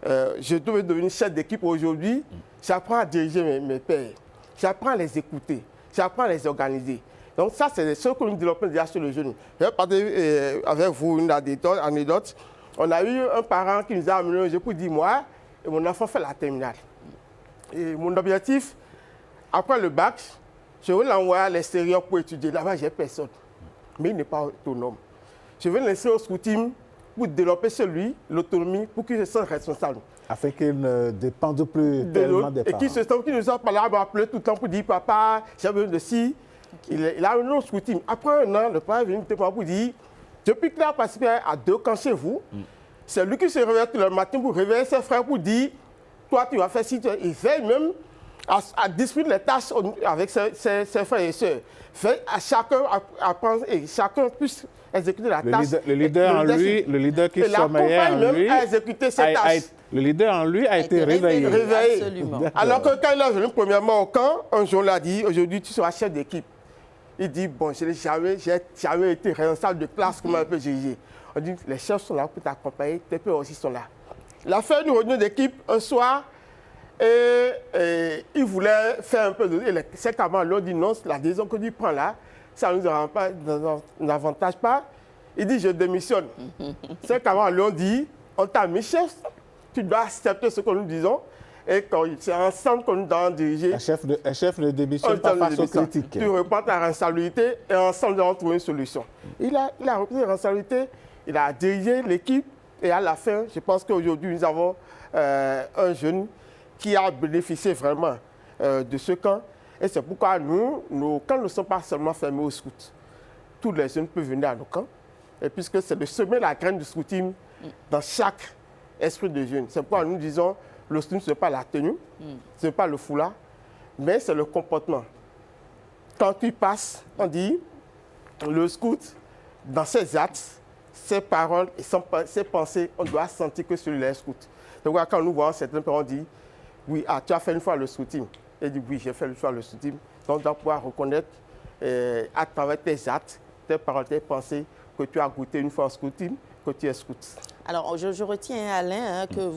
Je devais devenir chef d'équipe aujourd'hui, j'apprends à diriger mes pairs, j'apprends à les écouter, j'apprends à les organiser. Donc ça, c'est ce que nous développons déjà sur le jeune. Je vais parler avec vous une anecdote. On a eu un parent qui nous a amené un jeu pour 10 mois et mon enfant fait la terminale. Et mon objectif, après le bac, je veux l'envoyer à l'extérieur pour étudier. Là-bas, j'ai personne. Mais il n'est pas autonome. Je veux l'inscrire au scoutisme pour développer chez lui l'autonomie pour qu'il se sente responsable. Afin qu'il ne dépende plus tellement des parents. Et qu'il ne soit pas là à appeler tout le temps pour dire « Papa, j'ai besoin de ci ». Il a un autre scoutisme. Après un an, le père est venu pour dire « Depuis qu'il a participé à 2 camps chez vous, c'est lui qui se réveille tout le matin pour réveiller ses frères pour dire toi, tu vas faire ci, il veille même à distribuer les tâches avec ses frères et sœurs. Fait à chacun apprendre et chacun puisse exécuter la tâche. Le leader en lui, le leader qui sommeillait en lui, a exécuté ses tâches. Le leader en lui a été réveillé. Absolument. Alors que quand il est venu premièrement au camp, un jour il a dit, aujourd'hui tu seras chef d'équipe. Il dit, bon, je n'ai jamais été responsable de classe comme un peu GG. On dit, les chefs sont là pour t'accompagner, tes pères aussi sont là. Il a fait une réunion d'équipe un soir et il voulait faire un peu de... Ses camarades lui ont dit, non, la décision que tu prends là, ça ne nous avantage pas. Il dit, je démissionne. Ses camarades lui ont dit, on t'a mis chef, tu dois accepter ce que nous disons. Et quand c'est ensemble que nous devons diriger. Un chef ne démissionne pas face aux critiques. Tu reprends ta responsabilité et ensemble nous devons trouver une solution. Il a repris sa responsabilité, il a dirigé l'équipe et à la fin, je pense qu'aujourd'hui nous avons un jeune qui a bénéficié vraiment de ce camp. Et c'est pourquoi nous, nos camps ne sont pas seulement fermés aux scouts. Tous les jeunes peuvent venir à nos camps. Et puisque c'est de semer la graine du scoutisme dans chaque esprit de jeune. C'est pourquoi nous disons, le scoutisme, ce n'est pas la tenue, ce n'est pas le foulard, mais c'est le comportement. Quand tu passes, on dit, le scout, dans ses actes, ses paroles et ses pensées, on doit sentir que celui-là est scout. Donc quand nous voyons certains parents dire, oui, tu as fait une fois le scoutisme. Et dit, oui, j'ai fait une fois le scoutisme. Donc on doit pouvoir reconnaître à travers tes actes, tes paroles, tes pensées, que tu as goûté une fois au scoutisme, que tu es scout. Alors, je retiens, Alain, que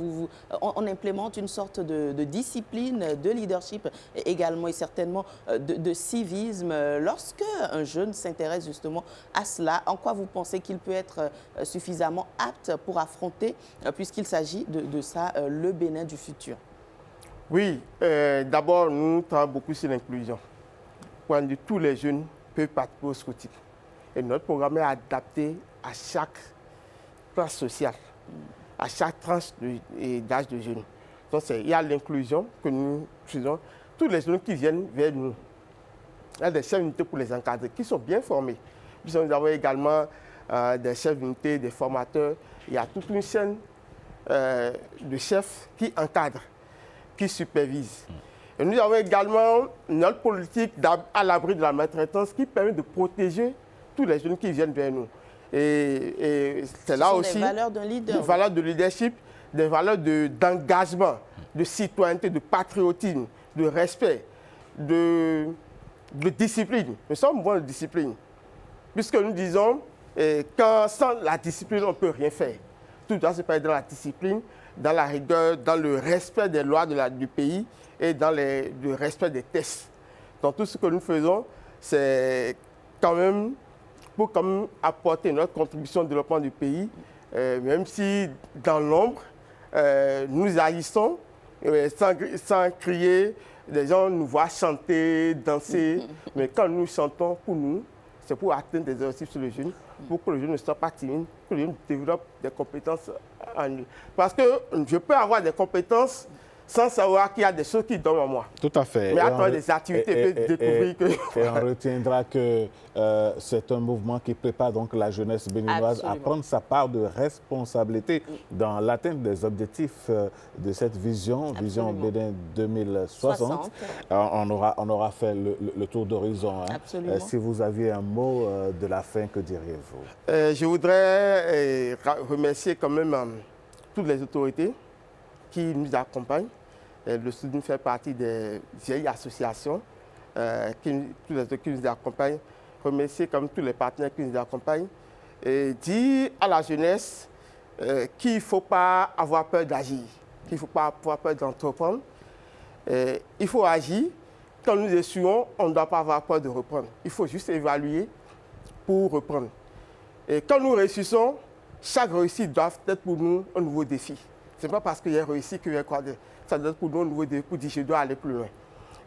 on implémente une sorte de discipline, de leadership également et certainement de civisme. Lorsque un jeune s'intéresse justement à cela, en quoi vous pensez qu'il peut être suffisamment apte pour affronter, puisqu'il s'agit de ça, le Bénin du futur? Oui, d'abord, nous travaillons beaucoup sur l'inclusion. Tous les jeunes peuvent participer au scouting. Et notre programme est adapté à chaque classe sociale, à chaque tranche d'âge de jeunes. Donc, il y a l'inclusion que nous faisons. Tous les jeunes qui viennent vers nous, il y a des chefs d'unité pour les encadrer, qui sont bien formés. Puis nous avons également des chefs d'unité, des formateurs. Il y a toute une chaîne de chefs qui encadrent, qui supervisent. Et nous avons également notre politique à l'abri de la maltraitance qui permet de protéger tous les jeunes qui viennent vers nous. Et c'est là aussi des valeurs d'un leader. Des valeurs de leadership, des valeurs d'engagement, de citoyenneté, de patriotisme, de respect, de discipline. Nous sommes bons de discipline. Puisque nous disons, sans la discipline, on ne peut rien faire. Tout doit se faire dans la discipline, dans la rigueur, dans le respect des lois du pays et dans le respect des tests. Donc tout ce que nous faisons, c'est quand même pour apporter notre contribution au développement du pays, même si dans l'ombre, nous agissons sans crier, les gens nous voient chanter, danser, mais quand nous chantons pour nous, c'est pour atteindre des objectifs sur les jeunes, pour que les jeunes ne soient pas timides, que les jeunes développent des compétences en eux. Parce que je peux avoir des compétences sans savoir qu'il y a des choses qui dorment en moi. Tout à fait. Mais à travers des activités, on peut découvrir que... Et on retiendra que c'est un mouvement qui prépare donc la jeunesse béninoise à prendre sa part de responsabilité dans l'atteinte des objectifs de cette vision Bénin 2060. On aura fait le tour d'horizon. Hein. Si vous aviez un mot de la fin, que diriez-vous? Je voudrais remercier quand même toutes les autorités qui nous accompagnent. Le Soudan fait partie des vieilles associations qui nous accompagnent. Remercier comme tous les partenaires qui nous accompagnent. Et dire à la jeunesse qu'il ne faut pas avoir peur d'agir, qu'il ne faut pas avoir peur d'entreprendre. Il faut agir. Quand nous échouons, on ne doit pas avoir peur de reprendre. Il faut juste évaluer pour reprendre. Et quand nous réussissons, chaque réussite doit être pour nous un nouveau défi. Ce n'est pas parce qu'il y a réussi qu'il y a quoi. Ça doit être pour nous un nouveau défi pour dire je dois aller plus loin.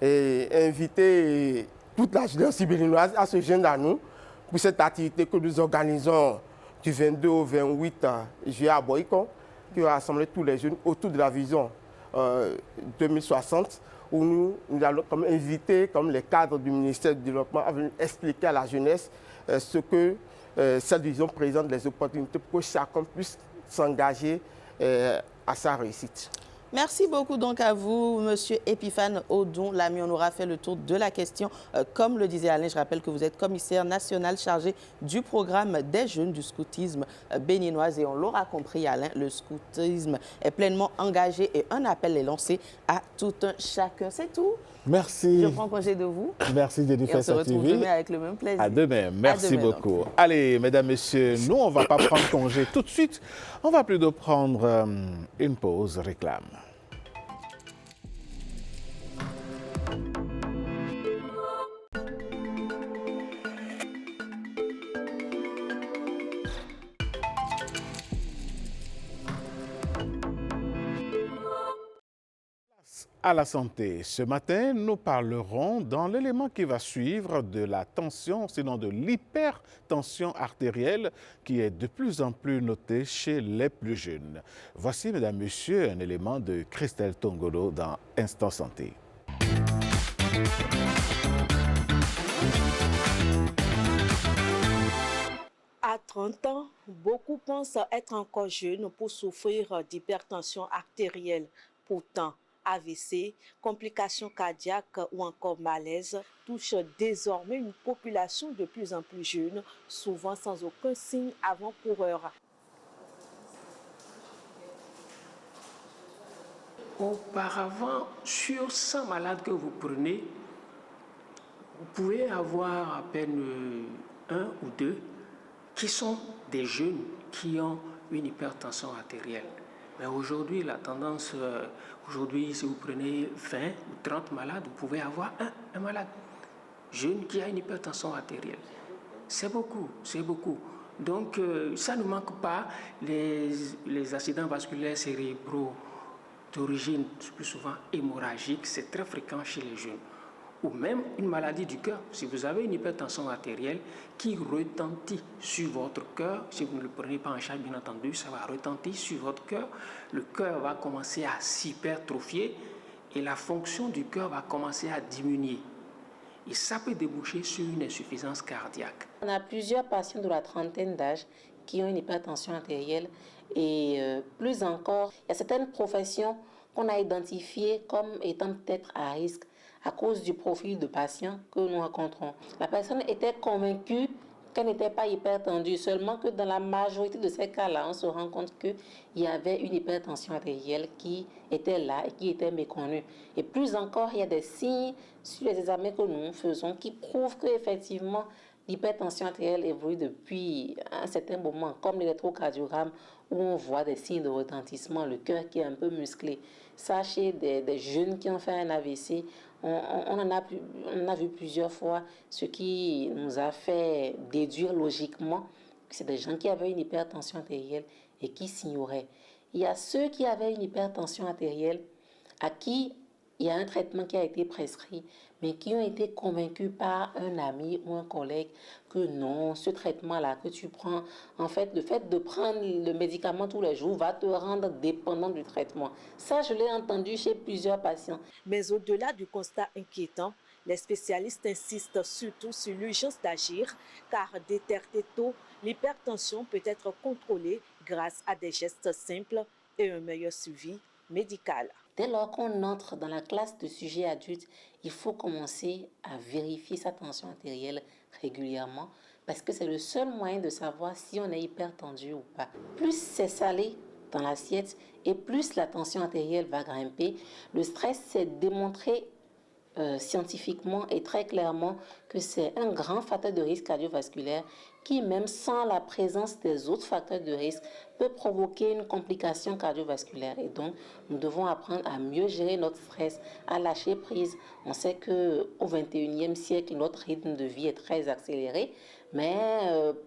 Et inviter toute la jeunesse béninoise à se joindre à nous pour cette activité que nous organisons du 22 au 28 juillet à Boïkon, qui va rassembler tous les jeunes autour de la vision 2060, où nous allons comme inviter comme les cadres du ministère du Développement à venir expliquer à la jeunesse ce que cette vision présente, les opportunités pour que chacun puisse s'engager à sa réussite. Merci beaucoup donc à vous, Monsieur Epiphane Odon. L'ami, on aura fait le tour de la question. Comme le disait Alain, je rappelle que vous êtes commissaire national chargé du programme des jeunes du scoutisme béninois. Et on l'aura compris, Alain, le scoutisme est pleinement engagé et un appel est lancé à tout un chacun. C'est tout. Merci. Je prends congé de vous. Merci Jennifer Sattivi. On se retrouve demain avec le même plaisir. À demain. Merci beaucoup. Donc. Allez, mesdames, messieurs, nous, on ne va pas prendre congé tout de suite. On va plutôt prendre une pause réclame. À la santé, ce matin, nous parlerons dans l'élément qui va suivre de la tension, sinon de l'hypertension artérielle qui est de plus en plus notée chez les plus jeunes. Voici, mesdames, messieurs, un élément de Christelle Tongolo dans Instant Santé. À 30 ans, beaucoup pensent être encore jeunes pour souffrir d'hypertension artérielle. Pourtant, AVC, complications cardiaques ou encore malaise touchent désormais une population de plus en plus jeune, souvent sans aucun signe avant-coureur. Auparavant, sur 100 malades que vous prenez, vous pouvez avoir à peine 1 ou 2 qui sont des jeunes qui ont une hypertension artérielle. Mais aujourd'hui, la tendance, aujourd'hui, si vous prenez 20 ou 30 malades, vous pouvez avoir un malade jeune qui a une hypertension artérielle. C'est beaucoup, c'est beaucoup. Donc, ça ne manque pas les accidents vasculaires cérébraux d'origine plus souvent hémorragique, c'est très fréquent chez les jeunes. Ou même une maladie du cœur. Si vous avez une hypertension artérielle qui retentit sur votre cœur, si vous ne le prenez pas en charge, bien entendu, ça va retentir sur votre cœur. Le cœur va commencer à s'hypertrophier et la fonction du cœur va commencer à diminuer. Et ça peut déboucher sur une insuffisance cardiaque. On a plusieurs patients de la trentaine d'âge qui ont une hypertension artérielle et plus encore, il y a certaines professions qu'on a identifiées comme étant peut-être à risque à cause du profil de patient que nous rencontrons. La personne était convaincue qu'elle n'était pas hypertendue, seulement que dans la majorité de ces cas-là, on se rend compte qu'il y avait une hypertension artérielle qui était là et qui était méconnue. Et plus encore, il y a des signes sur les examens que nous faisons qui prouvent qu'effectivement, l'hypertension artérielle évolue depuis un certain moment, comme l'électrocardiogramme, où on voit des signes de retentissement, le cœur qui est un peu musclé. Ça, chez des jeunes qui ont fait un AVC, on en a vu plusieurs fois, ce qui nous a fait déduire logiquement que c'est des gens qui avaient une hypertension artérielle et qui s'ignoraient. Il y a ceux qui avaient une hypertension artérielle à qui il y a un traitement qui a été prescrit, mais qui ont été convaincus par un ami ou un collègue que non, ce traitement-là que tu prends, en fait, le fait de prendre le médicament tous les jours va te rendre dépendant du traitement. Ça, je l'ai entendu chez plusieurs patients. Mais au-delà du constat inquiétant, les spécialistes insistent surtout sur l'urgence d'agir, car détecter tôt, l'hypertension peut être contrôlée grâce à des gestes simples et un meilleur suivi médical. Dès lors qu'on entre dans la classe de sujets adultes, il faut commencer à vérifier sa tension artérielle régulièrement parce que c'est le seul moyen de savoir si on est hypertendu ou pas. Plus c'est salé dans l'assiette et plus la tension artérielle va grimper. Le stress, c'est démontré scientifiquement et très clairement que c'est un grand facteur de risque cardiovasculaire qui, même sans la présence des autres facteurs de risque, peut provoquer une complication cardiovasculaire. Et donc, nous devons apprendre à mieux gérer notre stress, à lâcher prise. On sait qu'au XXIe siècle, notre rythme de vie est très accéléré, mais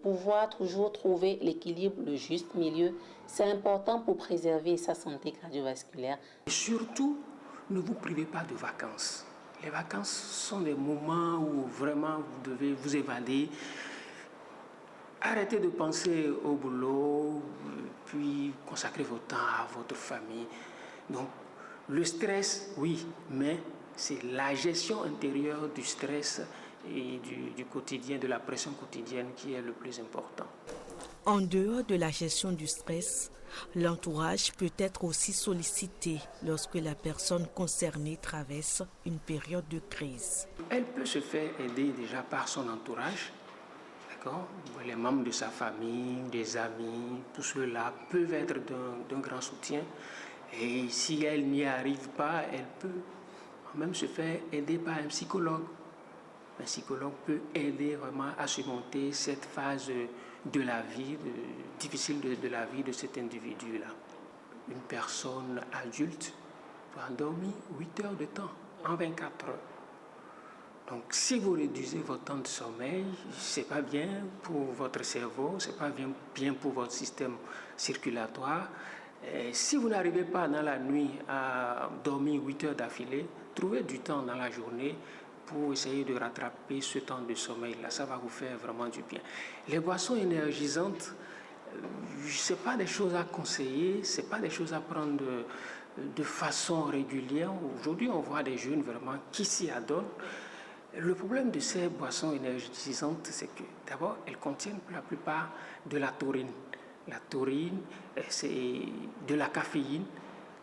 pouvoir toujours trouver l'équilibre, le juste milieu, c'est important pour préserver sa santé cardiovasculaire. Et surtout, ne vous privez pas de vacances. Les vacances sont des moments où vraiment vous devez vous évader. Arrêtez de penser au boulot, puis consacrez votre temps à votre famille. Donc, le stress, oui, mais c'est la gestion intérieure du stress et du quotidien, de la pression quotidienne qui est le plus important. En dehors de la gestion du stress, l'entourage peut être aussi sollicité lorsque la personne concernée traverse une période de crise. Elle peut se faire aider déjà par son entourage. Les membres de sa famille, des amis, tous ceux-là peuvent être d'un grand soutien. Et si elle n'y arrive pas, elle peut même se faire aider par un psychologue. Un psychologue peut aider vraiment à surmonter cette phase de la vie, difficile de la vie de cet individu-là. Une personne adulte doit dormir 8 heures de temps en 24 heures. Donc, si vous réduisez votre temps de sommeil, ce n'est pas bien pour votre cerveau, ce n'est pas bien pour votre système circulatoire. Et si vous n'arrivez pas dans la nuit à dormir 8 heures d'affilée, trouvez du temps dans la journée pour essayer de rattraper ce temps de sommeil-là. Ça va vous faire vraiment du bien. Les boissons énergisantes, ce n'est pas des choses à conseiller, ce n'est pas des choses à prendre de façon régulière. Aujourd'hui, on voit des jeunes vraiment qui s'y adonnent. Le problème de ces boissons énergisantes, c'est que d'abord, elles contiennent pour la plupart de la taurine. La taurine, c'est de la caféine.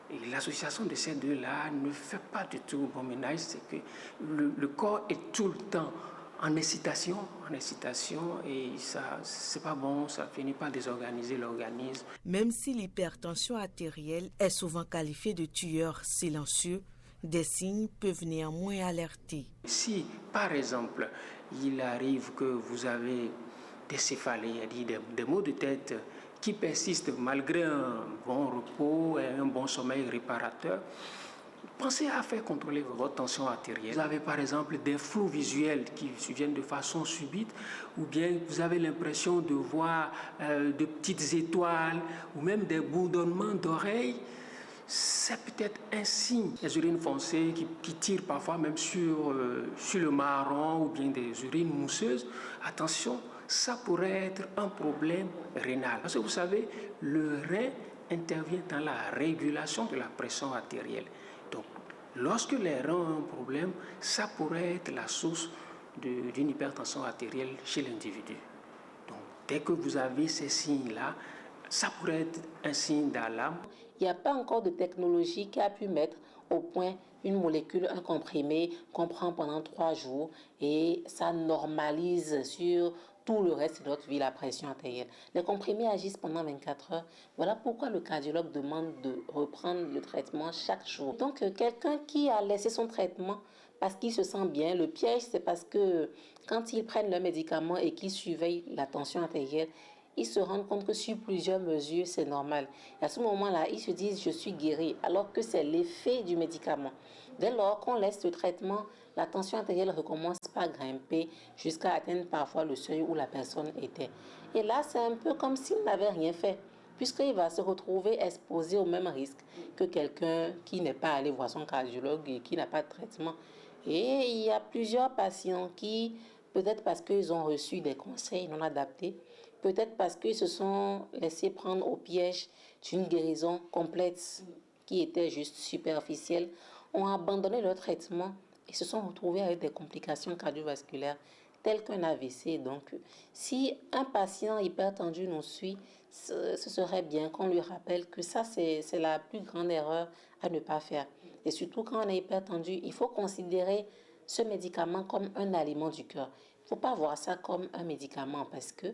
Et l'association de ces deux-là ne fait pas du tout bon ménage. C'est que le corps est tout le temps en excitation, et ça, c'est pas bon, ça finit par désorganiser l'organisme. Même si l'hypertension artérielle est souvent qualifiée de tueur silencieux, des signes peuvent néanmoins alerter. Si, par exemple, il arrive que vous avez des céphalées, des maux de tête qui persistent malgré un bon repos et un bon sommeil réparateur, pensez à faire contrôler votre tension artérielle. Vous avez par exemple des flous visuels qui surviennent de façon subite, ou bien vous avez l'impression de voir de petites étoiles, ou même des bourdonnements d'oreilles. C'est peut-être un signe. Les urines foncées qui tirent parfois même sur le marron ou bien des urines mousseuses. Attention, ça pourrait être un problème rénal. Parce que vous savez, le rein intervient dans la régulation de la pression artérielle. Donc, lorsque les reins ont un problème, ça pourrait être la source d'une hypertension artérielle chez l'individu. Donc, dès que vous avez ces signes-là, ça pourrait être un signe d'alarme. Il n'y a pas encore de technologie qui a pu mettre au point une molécule, un comprimé qu'on prend pendant 3 jours et ça normalise sur tout le reste de notre vie la pression artérielle. Les comprimés agissent pendant 24 heures. Voilà pourquoi le cardiologue demande de reprendre le traitement chaque jour. Donc, quelqu'un qui a laissé son traitement parce qu'il se sent bien, le piège, c'est parce que quand ils prennent le médicament et qu'ils surveillent la tension artérielle, ils se rendent compte que sur plusieurs mesures, c'est normal. Et à ce moment-là, ils se disent « je suis guéri », alors que c'est l'effet du médicament. Dès lors qu'on laisse le traitement, la tension artérielle recommence par grimper jusqu'à atteindre parfois le seuil où la personne était. Et là, c'est un peu comme s'il n'avait rien fait, puisqu'il va se retrouver exposé au même risque que quelqu'un qui n'est pas allé voir son cardiologue et qui n'a pas de traitement. Et il y a plusieurs patients qui, peut-être parce qu'ils ont reçu des conseils non adaptés, peut-être parce qu'ils se sont laissés prendre au piège d'une guérison complète qui était juste superficielle, ont abandonné leur traitement et se sont retrouvés avec des complications cardiovasculaires telles qu'un AVC. Donc, si un patient hypertendu nous suit, ce serait bien qu'on lui rappelle que ça, c'est la plus grande erreur à ne pas faire. Et surtout, quand on est hypertendu, il faut considérer ce médicament comme un aliment du cœur. Il ne faut pas voir ça comme un médicament parce que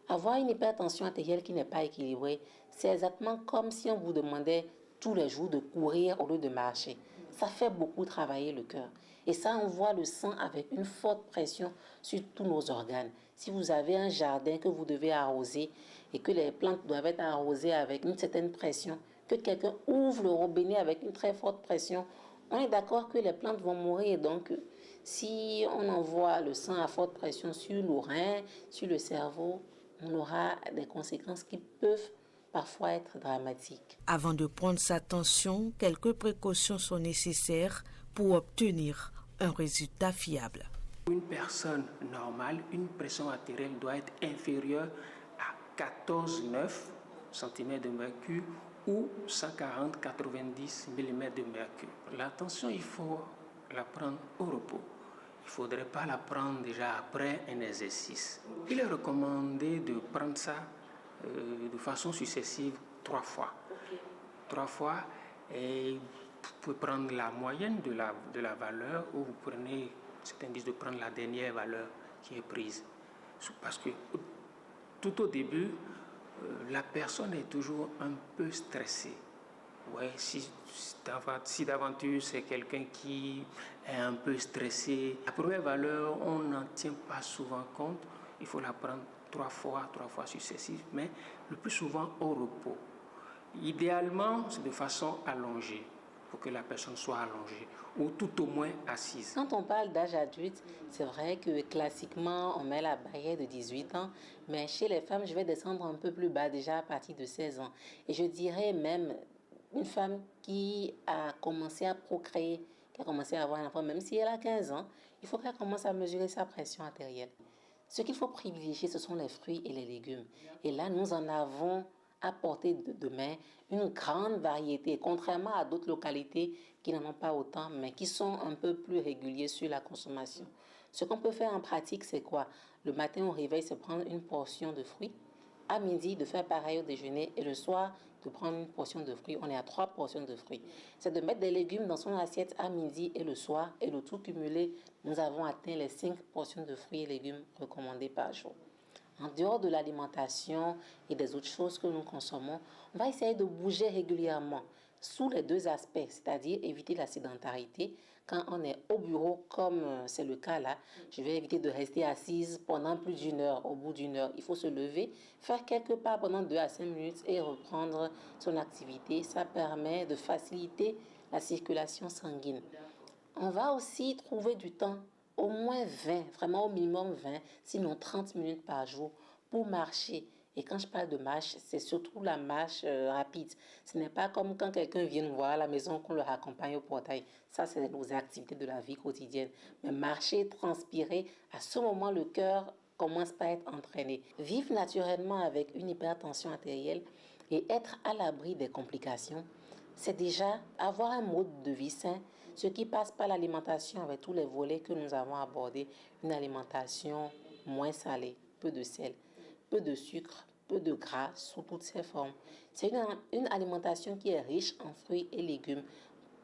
avoir une hypertension artérielle qui n'est pas équilibrée, c'est exactement comme si on vous demandait tous les jours de courir au lieu de marcher. Ça fait beaucoup travailler le cœur. Et ça envoie le sang avec une forte pression sur tous nos organes. Si vous avez un jardin que vous devez arroser et que les plantes doivent être arrosées avec une certaine pression, que quelqu'un ouvre le robinet avec une très forte pression, on est d'accord que les plantes vont mourir. Donc, si on envoie le sang à forte pression sur nos reins, sur le cerveau, on aura des conséquences qui peuvent parfois être dramatiques. Avant de prendre sa tension, quelques précautions sont nécessaires pour obtenir un résultat fiable. Une personne normale, une pression artérielle doit être inférieure à 14,9 cm de mercure ou 140-90 mm de mercure. La tension, il faut la prendre au repos. Il faudrait pas la prendre déjà après un exercice. Il est recommandé de prendre ça de façon successive 3 fois. 3 fois, et vous pouvez prendre la moyenne de la valeur, ou vous prenez, certains disent de prendre la dernière valeur qui est prise. Parce que tout au début, la personne est toujours un peu stressée. Ouais, si d'aventure c'est quelqu'un qui est un peu stressé, la première valeur, on n'en tient pas souvent compte. Il faut la prendre 3 fois successives, mais le plus souvent au repos. Idéalement, c'est de façon allongée, pour que la personne soit allongée, ou tout au moins assise. Quand on parle d'âge adulte, c'est vrai que classiquement, on met la barrière de 18 ans, mais chez les femmes, je vais descendre un peu plus bas, déjà à partir de 16 ans. Et je dirais même, une femme qui a commencé à procréer, qui a commencé à avoir un enfant, même si elle a 15 ans, il faut qu'elle commence à mesurer sa pression artérielle. Ce qu'il faut privilégier, ce sont les fruits et les légumes. Et là, nous en avons à portée de main une grande variété, contrairement à d'autres localités qui n'en ont pas autant, mais qui sont un peu plus réguliers sur la consommation. Ce qu'on peut faire en pratique, c'est quoi? Le matin au réveil, c'est prendre une portion de fruits. À midi, de faire pareil au déjeuner. Et le soir, de prendre une portion de fruits. On est à 3 portions de fruits. C'est de mettre des légumes dans son assiette à midi et le soir. Et le tout cumulé, nous avons atteint les 5 portions de fruits et légumes recommandées par jour. En dehors de l'alimentation et des autres choses que nous consommons, on va essayer de bouger régulièrement sous les 2 aspects, c'est-à-dire éviter la sédentarité. Quand on est au bureau, comme c'est le cas là, je vais éviter de rester assise pendant plus d'1 heure. Au bout d'1 heure, il faut se lever, faire quelques pas pendant 2 à 5 minutes et reprendre son activité. Ça permet de faciliter la circulation sanguine. On va aussi trouver du temps, au moins 20, vraiment au minimum 20, sinon 30 minutes par jour pour marcher. Et quand je parle de marche, c'est surtout la marche rapide. Ce n'est pas comme quand quelqu'un vient nous voir à la maison qu'on le raccompagne au portail. Ça, c'est nos activités de la vie quotidienne. Mais marcher, transpirer, à ce moment, le cœur commence par être entraîné. Vivre naturellement avec une hypertension artérielle et être à l'abri des complications, c'est déjà avoir un mode de vie sain, ce qui passe par l'alimentation avec tous les volets que nous avons abordés. Une alimentation moins salée, peu de sel, peu de sucre, peu de gras sous toutes ses formes. C'est une alimentation qui est riche en fruits et légumes.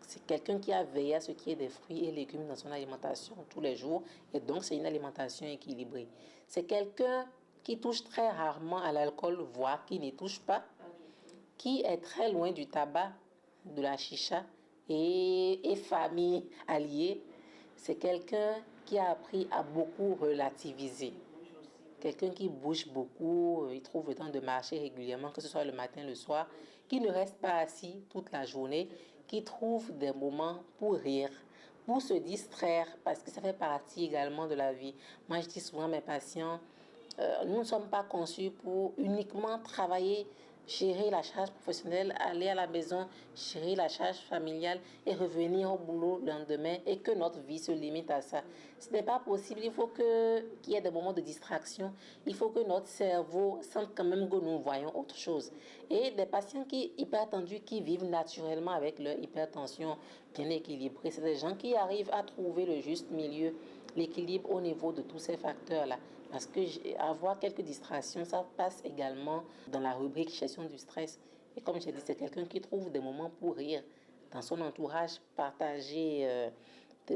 C'est quelqu'un qui a veillé à ce qu'il y ait des fruits et légumes dans son alimentation tous les jours. Et donc, c'est une alimentation équilibrée. C'est quelqu'un qui touche très rarement à l'alcool, voire qui n'y touche pas, qui est très loin du tabac, de la chicha et famille alliée. C'est quelqu'un qui a appris à beaucoup relativiser. Quelqu'un qui bouge beaucoup, il trouve le temps de marcher régulièrement, que ce soit le matin, le soir, qui ne reste pas assis toute la journée, qui trouve des moments pour rire, pour se distraire, parce que ça fait partie également de la vie. Moi, je dis souvent à mes patients, nous ne sommes pas conçus pour uniquement travailler, gérer la charge professionnelle, aller à la maison, gérer la charge familiale et revenir au boulot le lendemain et que notre vie se limite à ça. Ce n'est pas possible. Il faut qu'il y ait des moments de distraction. Il faut que notre cerveau sente quand même que nous voyons autre chose. Et des patients hypertendus qui vivent naturellement avec leur hypertension bien équilibrée, c'est des gens qui arrivent à trouver le juste milieu, l'équilibre au niveau de tous ces facteurs-là. Parce que avoir quelques distractions, ça passe également dans la rubrique gestion du stress. Et comme j'ai dit, c'est quelqu'un qui trouve des moments pour rire dans son entourage, partager,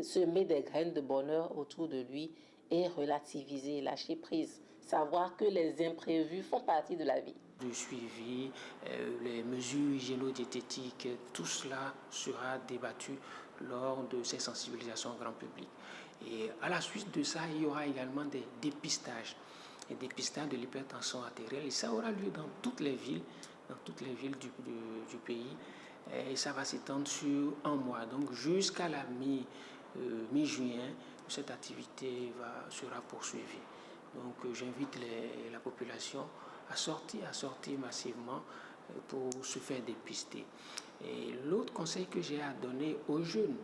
semer des graines de bonheur autour de lui et relativiser, lâcher prise. Savoir que les imprévus font partie de la vie. Le suivi, les mesures hygiéno-diététiques, tout cela sera débattu lors de ces sensibilisations au grand public. Et à la suite de ça, il y aura également des dépistages. Des dépistages de l'hypertension artérielle. Et ça aura lieu dans toutes les villes du pays. Et ça va s'étendre sur 1 mois. Donc jusqu'à la mi-juin, cette activité sera poursuivie. Donc j'invite la population à sortir massivement pour se faire dépister. Et l'autre conseil que j'ai à donner aux jeunes,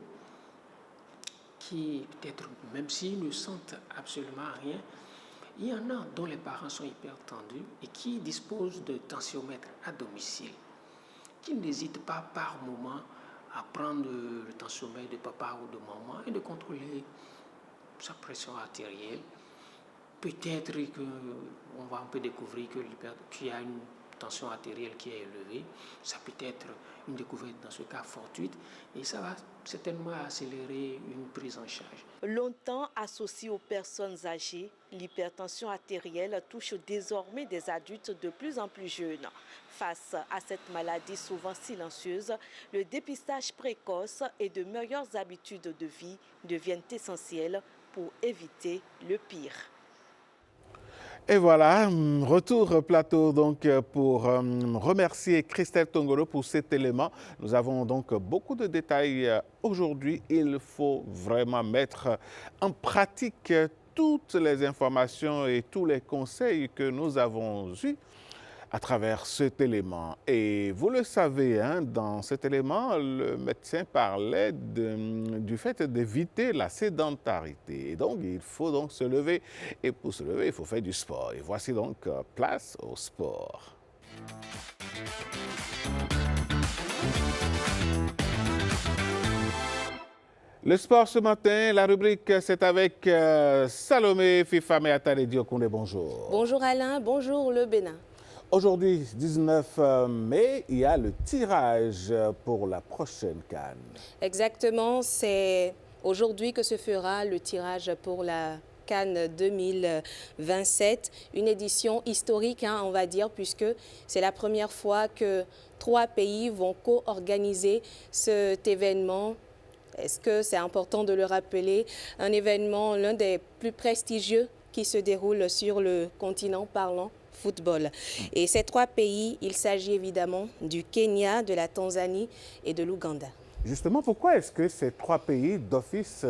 qui peut-être, même s'ils ne sentent absolument rien, il y en a dont les parents sont hyper tendus et qui disposent de tensiomètres à domicile, qui n'hésitent pas par moment à prendre le tensiomètre de papa ou de maman et de contrôler sa pression artérielle. Peut-être qu'on va un peu découvrir qu'il y a une tension artérielle qui est élevée. Ça peut être une découverte dans ce cas fortuite et ça va certainement accélérer une prise en charge. Longtemps associée aux personnes âgées, l'hypertension artérielle touche désormais des adultes de plus en plus jeunes. Face à cette maladie souvent silencieuse, le dépistage précoce et de meilleures habitudes de vie deviennent essentiels pour éviter le pire. Et voilà, retour plateau donc pour remercier Christelle Tongolo pour cet élément. Nous avons donc beaucoup de détails aujourd'hui. Il faut vraiment mettre en pratique toutes les informations et tous les conseils que nous avons eus à travers cet élément. Et vous le savez, hein, dans cet élément, le médecin parlait du fait d'éviter la sédentarité. Et donc, il faut donc se lever. Et pour se lever, il faut faire du sport. Et voici donc place au sport. Le sport ce matin, la rubrique, c'est avec Salomé Fifame Atare Diokounde. Bonjour. Bonjour Alain, bonjour le Bénin. Aujourd'hui, 19 mai, il y a le tirage pour la prochaine CAN. Exactement, c'est aujourd'hui que se fera le tirage pour la CAN 2027, une édition historique, hein, on va dire, puisque c'est la première fois que 3 pays vont co-organiser cet événement. Est-ce que c'est important de le rappeler? Un événement, l'un des plus prestigieux qui se déroule sur le continent parlant football. Et ces 3 pays, il s'agit évidemment du Kenya, de la Tanzanie et de l'Ouganda. Justement, pourquoi est-ce que ces 3 pays d'office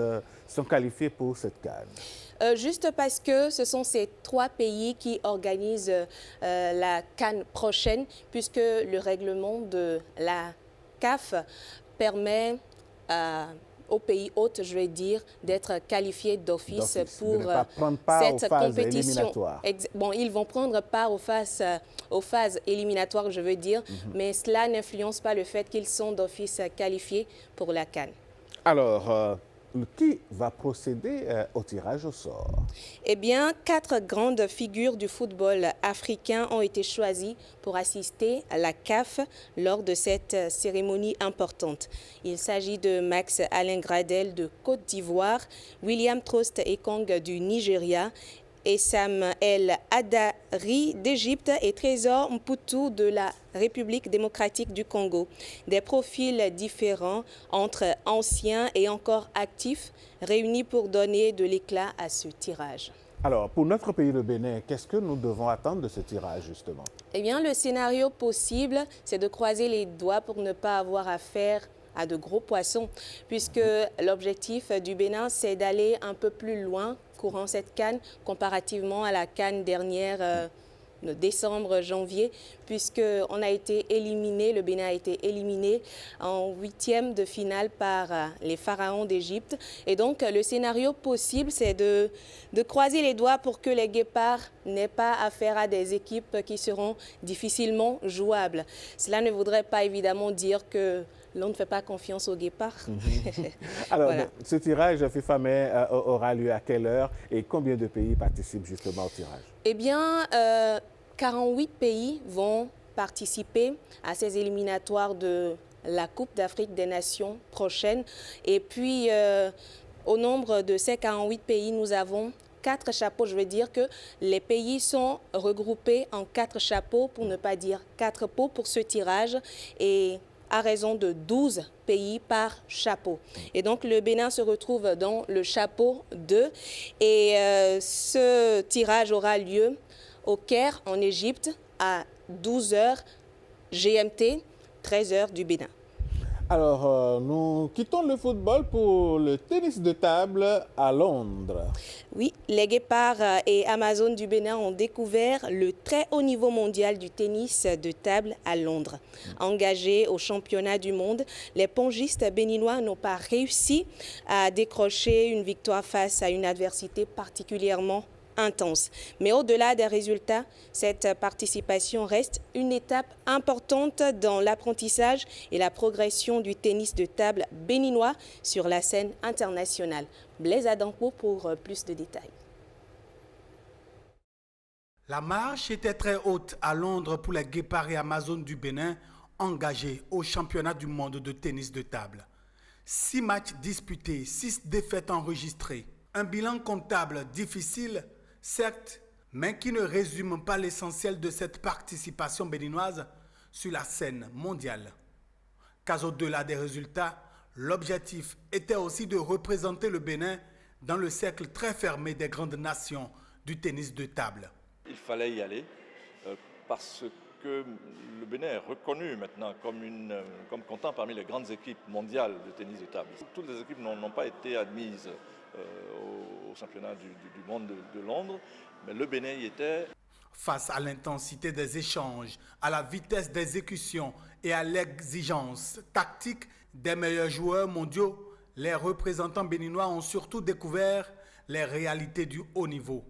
sont qualifiés pour cette CAN? Juste parce que ce sont ces 3 pays qui organisent la CAN prochaine, puisque le règlement de la CAF permet aux pays hôtes, je vais dire, d'être qualifiés d'office pour cette compétition. Bon, ils vont prendre part aux phases éliminatoires, je veux dire, mais cela n'influence pas le fait qu'ils sont d'office qualifiés pour la CAN. Alors, qui va procéder au tirage au sort? Eh bien, 4 grandes figures du football africain ont été choisies pour assister à la CAF lors de cette cérémonie importante. Il s'agit de Max Alain Gradel de Côte d'Ivoire, William Trost Ekong du Nigeria, Essam El Hadari d'Égypte et Trésor Mputu de la République démocratique du Congo. Des profils différents entre anciens et encore actifs réunis pour donner de l'éclat à ce tirage. Alors, pour notre pays, le Bénin, qu'est-ce que nous devons attendre de ce tirage, justement? Eh bien, le scénario possible, c'est de croiser les doigts pour ne pas avoir affaire à de gros poissons, puisque l'objectif du Bénin, c'est d'aller un peu plus loin courant cette CAN comparativement à la CAN dernière de décembre-janvier, puisqu'on a été éliminé, le Bénin a été éliminé en 8e de finale par les Pharaons d'Égypte. Et donc, le scénario possible, c'est de croiser les doigts pour que les Guépards n'aient pas affaire à des équipes qui seront difficilement jouables. Cela ne voudrait pas évidemment dire que l'on ne fait pas confiance aux Guépards. Alors, voilà. Ce tirage FIFA aura lieu à quelle heure et combien de pays participent justement au tirage? Eh bien, 48 pays vont participer à ces éliminatoires de la Coupe d'Afrique des Nations prochaine. Et puis, au nombre de ces 48 pays, nous avons 4 chapeaux. Je veux dire que les pays sont regroupés en 4 chapeaux, pour ne pas dire 4 pots pour ce tirage. Et à raison de 12 pays par chapeau. Et donc, le Bénin se retrouve dans le chapeau 2. Et ce tirage aura lieu au Caire, en Égypte, à 12h GMT, 13h du Bénin. Alors, nous quittons le football pour le tennis de table à Londres. Oui, les Guépards et Amazones du Bénin ont découvert le très haut niveau mondial du tennis de table à Londres. Engagés au championnat du monde, les pongistes béninois n'ont pas réussi à décrocher une victoire face à une adversité particulièrement intense. Mais au-delà des résultats, cette participation reste une étape importante dans l'apprentissage et la progression du tennis de table béninois sur la scène internationale. Blaise Adampo pour plus de détails. La marche était très haute à Londres pour les Guépards et Amazones du Bénin engagés au championnat du monde de tennis de table. 6 matchs disputés, 6 défaites enregistrées. Un bilan comptable difficile, certes, mais qui ne résume pas l'essentiel de cette participation béninoise sur la scène mondiale. Car au-delà des résultats, l'objectif était aussi de représenter le Bénin dans le cercle très fermé des grandes nations du tennis de table. Il fallait y aller parce que le Bénin est reconnu maintenant comme comptant parmi les grandes équipes mondiales de tennis de table. Toutes les équipes n'ont pas été admises au championnat du monde de Londres, mais le Bénin y était. Face à l'intensité des échanges, à la vitesse d'exécution et à l'exigence tactique des meilleurs joueurs mondiaux, les représentants béninois ont surtout découvert les réalités du haut niveau.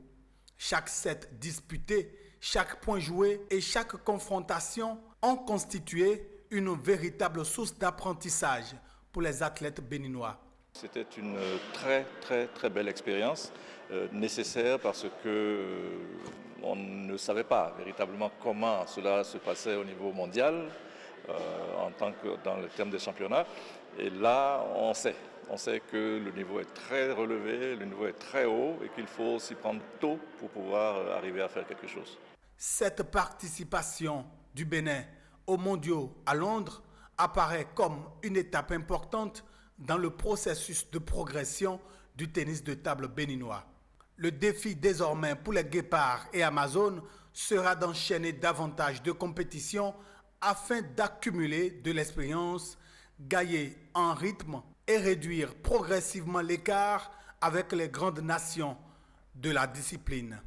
Chaque set disputé, chaque point joué et chaque confrontation ont constitué une véritable source d'apprentissage pour les athlètes béninois. C'était une très belle expérience nécessaire parce que on ne savait pas véritablement comment cela se passait au niveau mondial en tant que dans le terme des championnats. Et là, on sait que le niveau est très relevé, le niveau est très haut et qu'il faut s'y prendre tôt pour pouvoir arriver à faire quelque chose. Cette participation du Bénin aux mondiaux à Londres apparaît comme une étape importante dans le processus de progression du tennis de table béninois. Le défi désormais pour les Guépards et Amazones sera d'enchaîner davantage de compétitions afin d'accumuler de l'expérience, gagner en rythme et réduire progressivement l'écart avec les grandes nations de la discipline.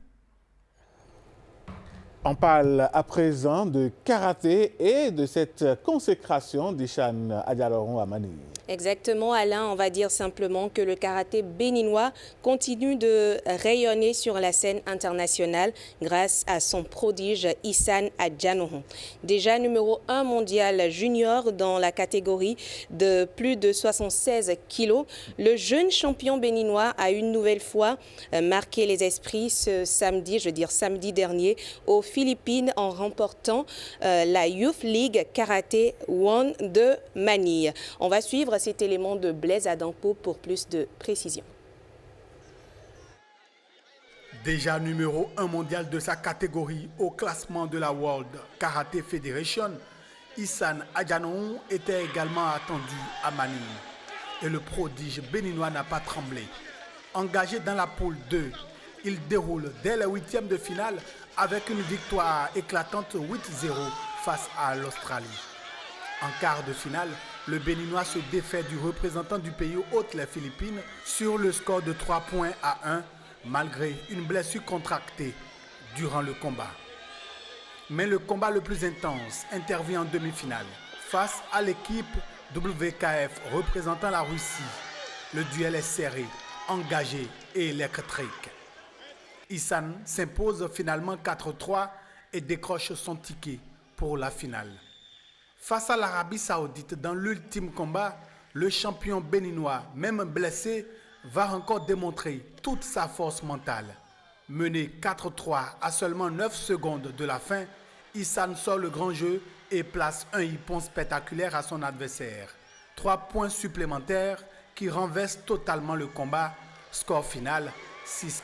On parle à présent de karaté et de cette consécration d'Ishan Adjaloron à Manille. Exactement, Alain, on va dire simplement que le karaté béninois continue de rayonner sur la scène internationale grâce à son prodige Ishan Adjanoron. Déjà numéro 1 mondial junior dans la catégorie de plus de 76 kilos, le jeune champion béninois a une nouvelle fois marqué les esprits ce samedi dernier aux Philippines en remportant la Youth League Karaté One de Manille. On va suivre cet élément de Blaise Adampo pour plus de précision. Déjà numéro 1 mondial de sa catégorie au classement de la World Karate Federation, Ishan Adjanoron était également attendu à Manille. Et le prodige béninois n'a pas tremblé. Engagé dans la poule 2, il déroule dès les 8e de finale avec une victoire éclatante 8-0 face à l'Australie. En quart de finale, le Béninois se défait du représentant du pays hôte, les Philippines, sur le score de 3-1 malgré une blessure contractée durant le combat. Mais le combat le plus intense intervient en demi-finale face à l'équipe WKF représentant la Russie. Le duel est serré, engagé et électrique. Ishan s'impose finalement 4-3 et décroche son ticket pour la finale. Face à l'Arabie Saoudite dans l'ultime combat, le champion béninois, même blessé, va encore démontrer toute sa force mentale. Mené 4-3 à seulement 9 secondes de la fin, Ishan sort le grand jeu et place un hippon spectaculaire à son adversaire. 3 points supplémentaires qui renversent totalement le combat. Score final 6-4.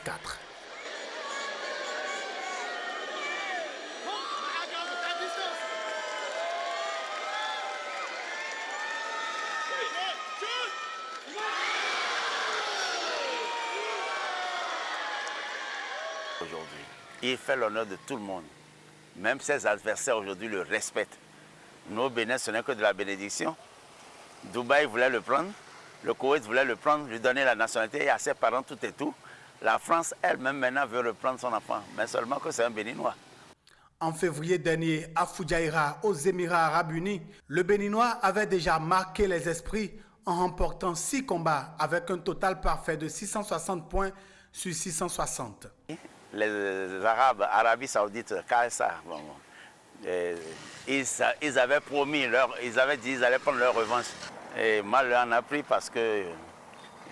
Aujourd'hui, il fait l'honneur de tout le monde. Même ses adversaires aujourd'hui le respectent. Nous, au Bénin, ce n'est que de la bénédiction. Dubaï voulait le prendre, le Koweït voulait le prendre, lui donner la nationalité et à ses parents tout et tout. La France elle-même maintenant veut reprendre son enfant, mais seulement que c'est un Béninois. En février dernier, à Fujairah, aux Émirats Arabes Unis, le Béninois avait déjà marqué les esprits en remportant 6 combats avec un total parfait de 660 points sur 660. les Arabes, Arabie Saoudite, KSA, ils avaient promis, ils avaient dit qu'ils allaient prendre leur revanche. Et mal en a pris parce que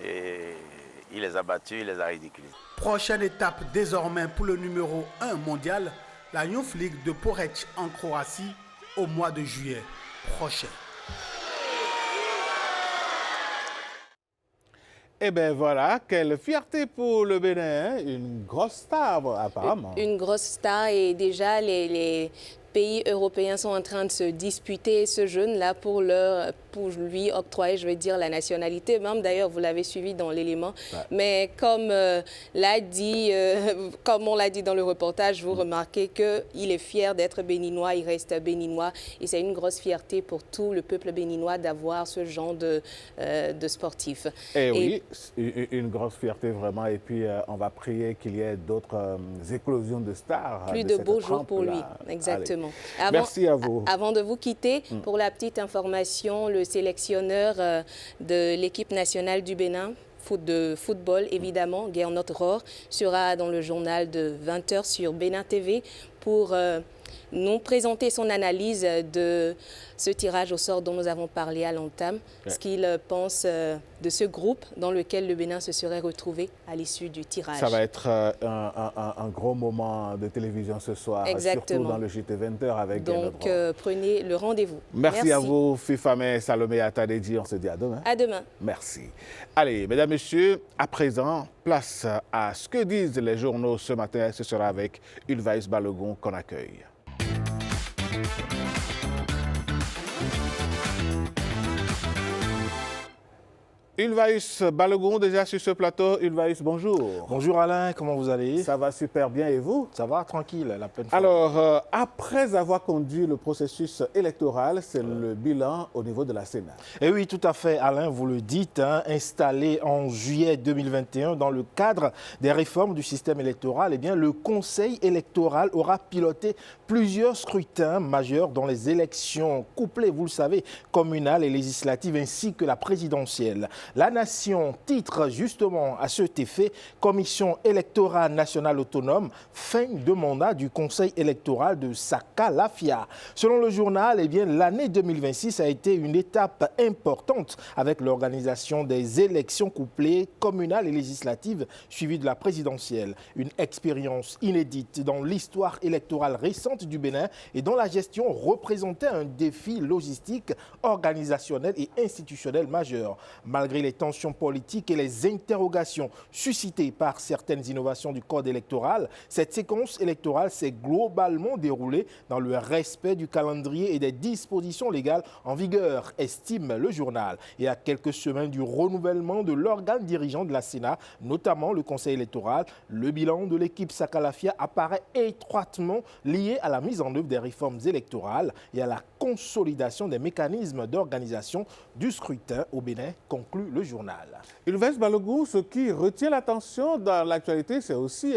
il les a battus, il les a ridiculisés. Prochaine étape désormais pour le numéro 1 mondial, la Youth League de Porec en Croatie au mois de juillet prochain. Eh bien voilà, quelle fierté pour le Bénin, hein? Une grosse star apparemment. Une grosse star et déjà les pays européens sont en train de se disputer ce jeune-là pour lui octroyer, je vais dire, la nationalité. Même d'ailleurs, vous l'avez suivi dans l'élément. Ouais. Mais comme comme on l'a dit dans le reportage, vous remarquez qu'il est fier d'être béninois, il reste béninois. Et c'est une grosse fierté pour tout le peuple béninois d'avoir ce genre de sportif. Et oui, une grosse fierté vraiment. Et puis, on va prier qu'il y ait d'autres éclosions de stars. Plus de beaux jours pour lui, exactement. Merci à vous. Avant de vous quitter, pour la petite information, le sélectionneur de l'équipe nationale du Bénin de football, évidemment, Gernot Rohr, sera dans le journal de 20h sur Bénin TV pour nous présenter son analyse de ce tirage au sort dont nous avons parlé à l'entame, ce qu'il pense de ce groupe dans lequel le Bénin se serait retrouvé à l'issue du tirage. Ça va être un gros moment de télévision ce soir, surtout dans le JT 20h avec Gernot Rohr. Donc, prenez le rendez-vous. Merci à vous, Fifame, Salomé Atadedi. On se dit à demain. À demain. Merci. Allez, mesdames, messieurs, à présent, place à ce que disent les journaux ce matin. Ce sera avec Ulvaïs Balogun qu'on accueille. Ulvaïs Balogun, déjà sur ce plateau. Ulvaïs, bonjour. Bonjour Alain, comment vous allez? Ça va super bien et vous? Ça va, tranquille, la pleine forme. Alors, après avoir conduit le processus électoral, c'est le bilan au niveau de la Sénat. Et oui, tout à fait, Alain, vous le dites, hein, installé en juillet 2021 dans le cadre des réformes du système électoral, eh bien, le Conseil électoral aura piloté plusieurs scrutins majeurs dans les élections couplées, vous le savez, communales et législatives, ainsi que la présidentielle. La Nation titre justement à cet effet « Commission électorale nationale autonome, fin de mandat du Conseil électoral de Sakalafia ». Selon le journal, eh bien, l'année 2026 a été une étape importante avec l'organisation des élections couplées communales et législatives suivies de la présidentielle. Une expérience inédite dans l'histoire électorale récente du Bénin et dont la gestion représentait un défi logistique, organisationnel et institutionnel majeur. Malgré les tensions politiques et les interrogations suscitées par certaines innovations du code électoral, cette séquence électorale s'est globalement déroulée dans le respect du calendrier et des dispositions légales en vigueur, estime le journal. Et à quelques semaines du renouvellement de l'organe dirigeant de la Sénat, notamment le Conseil électoral, le bilan de l'équipe Sakalafia apparaît étroitement lié à la mise en œuvre des réformes électorales et à la consolidation des mécanismes d'organisation du scrutin au Bénin, conclut le journal. Ulvaïs Balogun, ce qui retient l'attention dans l'actualité, c'est aussi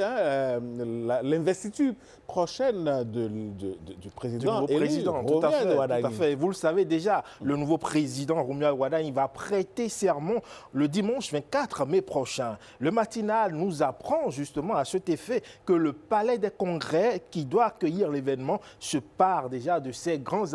l'investiture prochaine du président. Du nouveau président, tout à fait. Vous le savez déjà, le nouveau président, Romuald Wadagne, va prêter serment le dimanche 24 mai prochain. Le matinal nous apprend justement à cet effet que le Palais des Congrès, qui doit accueillir l'événement, se pare déjà de ses grands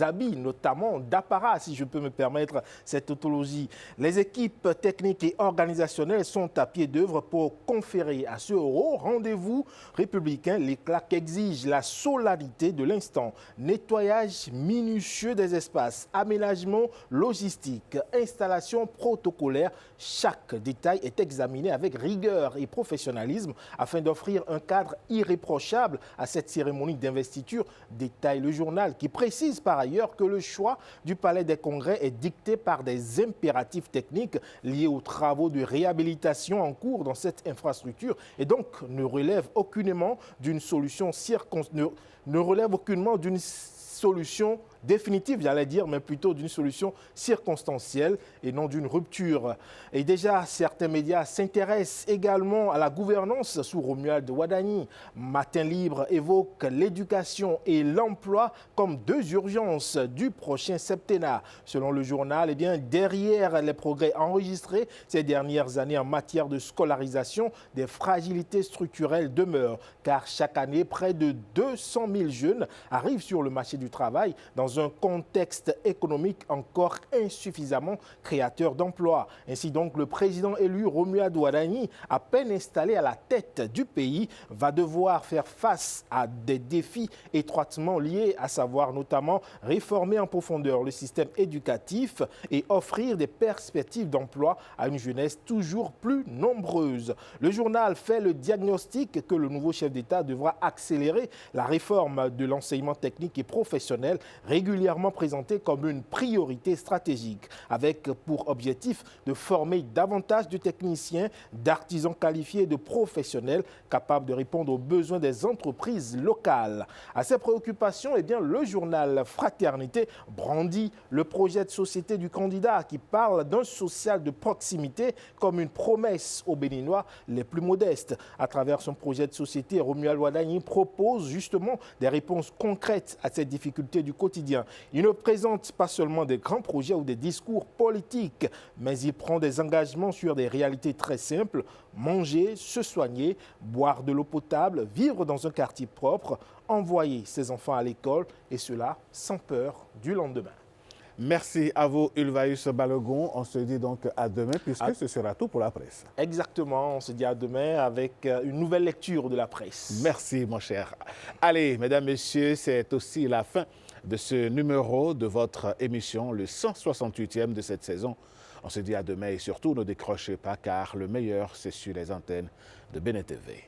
habits, notamment d'apparat, si je peux me permettre cette tautologie. Les équipes techniques et organisationnelles sont à pied d'œuvre pour conférer à ce haut rendez-vous républicain l'éclat qu'exige la solennité de l'instant. Nettoyage minutieux des espaces, aménagement logistique, installation protocolaire, chaque détail est examiné avec rigueur et professionnalisme afin d'offrir un cadre irréprochable à cette cérémonie d'investiture, détaille le journal, qui précise par ailleurs que le choix du Palais des Congrès est dicté par des impératifs techniques liés aux travaux de réhabilitation en cours dans cette infrastructure et donc ne relève aucunement d'une solution définitive, j'allais dire, mais plutôt d'une solution circonstancielle et non d'une rupture. Et déjà, certains médias s'intéressent également à la gouvernance sous Romuald Wadagni. Matin Libre évoque l'éducation et l'emploi comme deux urgences du prochain septennat. Selon le journal, derrière les progrès enregistrés ces dernières années en matière de scolarisation, des fragilités structurelles demeurent, car chaque année, près de 200 000 jeunes arrivent sur le marché du travail dans un contexte économique encore insuffisamment créateur d'emplois. Ainsi donc, le président élu Romuald Wadagni, à peine installé à la tête du pays, va devoir faire face à des défis étroitement liés, à savoir notamment réformer en profondeur le système éducatif et offrir des perspectives d'emploi à une jeunesse toujours plus nombreuse. Le journal fait le diagnostic que le nouveau chef d'État devra accélérer la réforme de l'enseignement technique et professionnel, régulièrement présentée comme une priorité stratégique, avec pour objectif de former davantage de techniciens, d'artisans qualifiés et de professionnels capables de répondre aux besoins des entreprises locales. À ces préoccupations, le journal Fraternité brandit le projet de société du candidat qui parle d'un social de proximité comme une promesse aux Béninois les plus modestes. À travers son projet de société, Romuald Wadagni propose justement des réponses concrètes à ces difficultés du quotidien. Il ne présente pas seulement des grands projets ou des discours politiques, mais il prend des engagements sur des réalités très simples: manger, se soigner, boire de l'eau potable, vivre dans un quartier propre, envoyer ses enfants à l'école, et cela sans peur du lendemain. Merci à vous, Ulvaeus Balogun. On se dit donc à demain, puisque ce sera tout pour la presse. Exactement, on se dit à demain avec une nouvelle lecture de la presse. Merci, mon cher. Allez, mesdames, messieurs, c'est aussi la fin de ce numéro de votre émission, le 168e de cette saison. On se dit à demain et surtout ne décrochez pas, car le meilleur, c'est sur les antennes de BNTV.